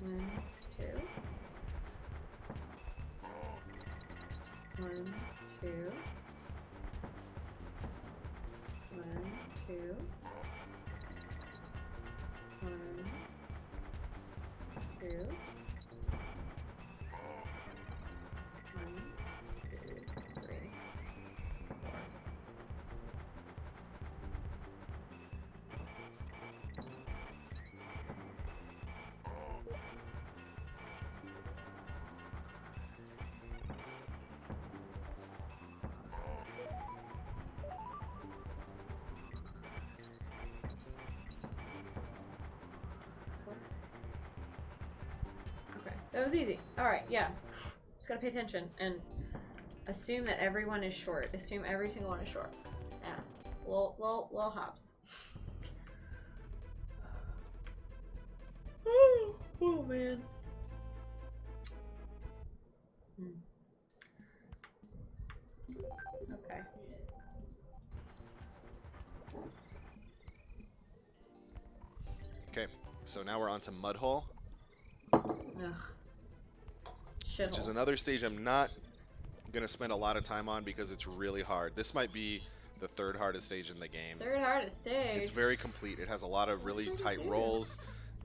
One, two. 1, 2. 1, 2. 1, 2. 1, 2, 3, 4. Okay, that was easy. Alright, yeah. Just gotta pay attention and assume that everyone is short. Assume every single one is short. Yeah. Little hops. Oh man. Okay. Okay, so now we're on to Mud Hole. Ugh. Which is another stage I'm not going to spend a lot of time on because it's really hard. This might be the 3rd hardest stage in the game. 3rd hardest stage? It's very complete. It has a lot of really tight rolls,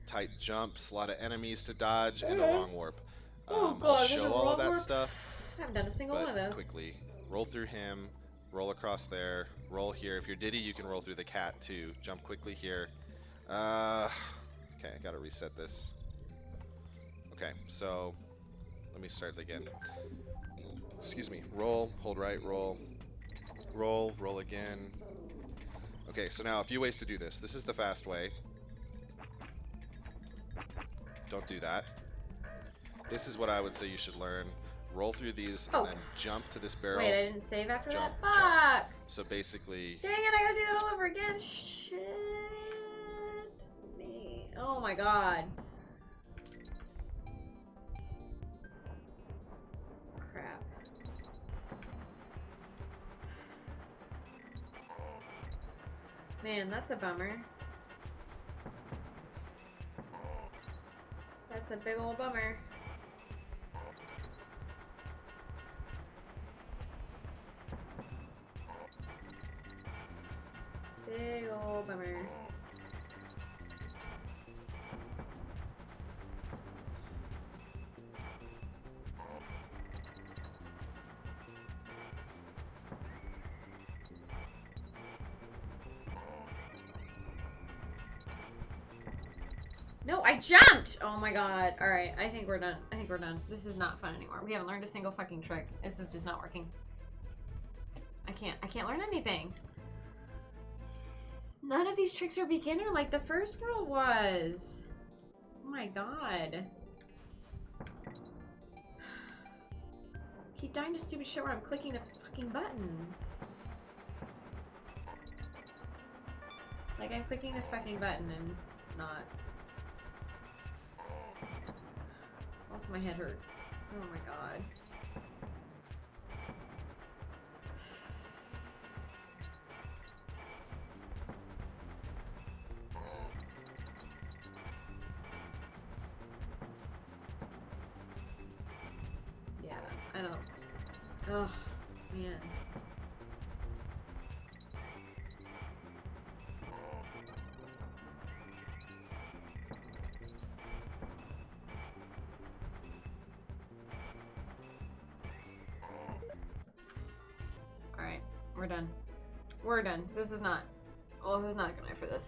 tight jumps, a lot of enemies to dodge, and a wrong warp. I'll show all of that stuff. I haven't done a single one of those. Quickly, roll through him, roll across there, roll here. If you're Diddy, you can roll through the cat too. Jump quickly here. Okay, I gotta reset this. Okay, so let me start again. Excuse me. Roll, hold right, roll. Roll, roll again. Okay, so now a few ways to do this. This is the fast way. Don't do that. This is what I would say you should learn. Roll through these and then jump to this barrel. Wait, I didn't save after that? Fuck! Jump. So basically... Dang it, I gotta do that all over again. Shit. Me. Oh my god. Crap. Man, that's a bummer. That's a big old bummer. Big old bummer. No, I jumped! Oh my god. Alright, I think we're done. I think we're done. This is not fun anymore. We haven't learned a single fucking trick. This is just not working. I can't learn anything. None of these tricks are beginner like the first world was. Oh my god. Keep dying to stupid shit where I'm clicking the fucking button. Like I'm clicking the fucking button and it's not. Also my head hurts. Oh my god. Yeah, I don't. Oh, man. Alright, we're done. We're done. This is not. Well, this is not a good night for this.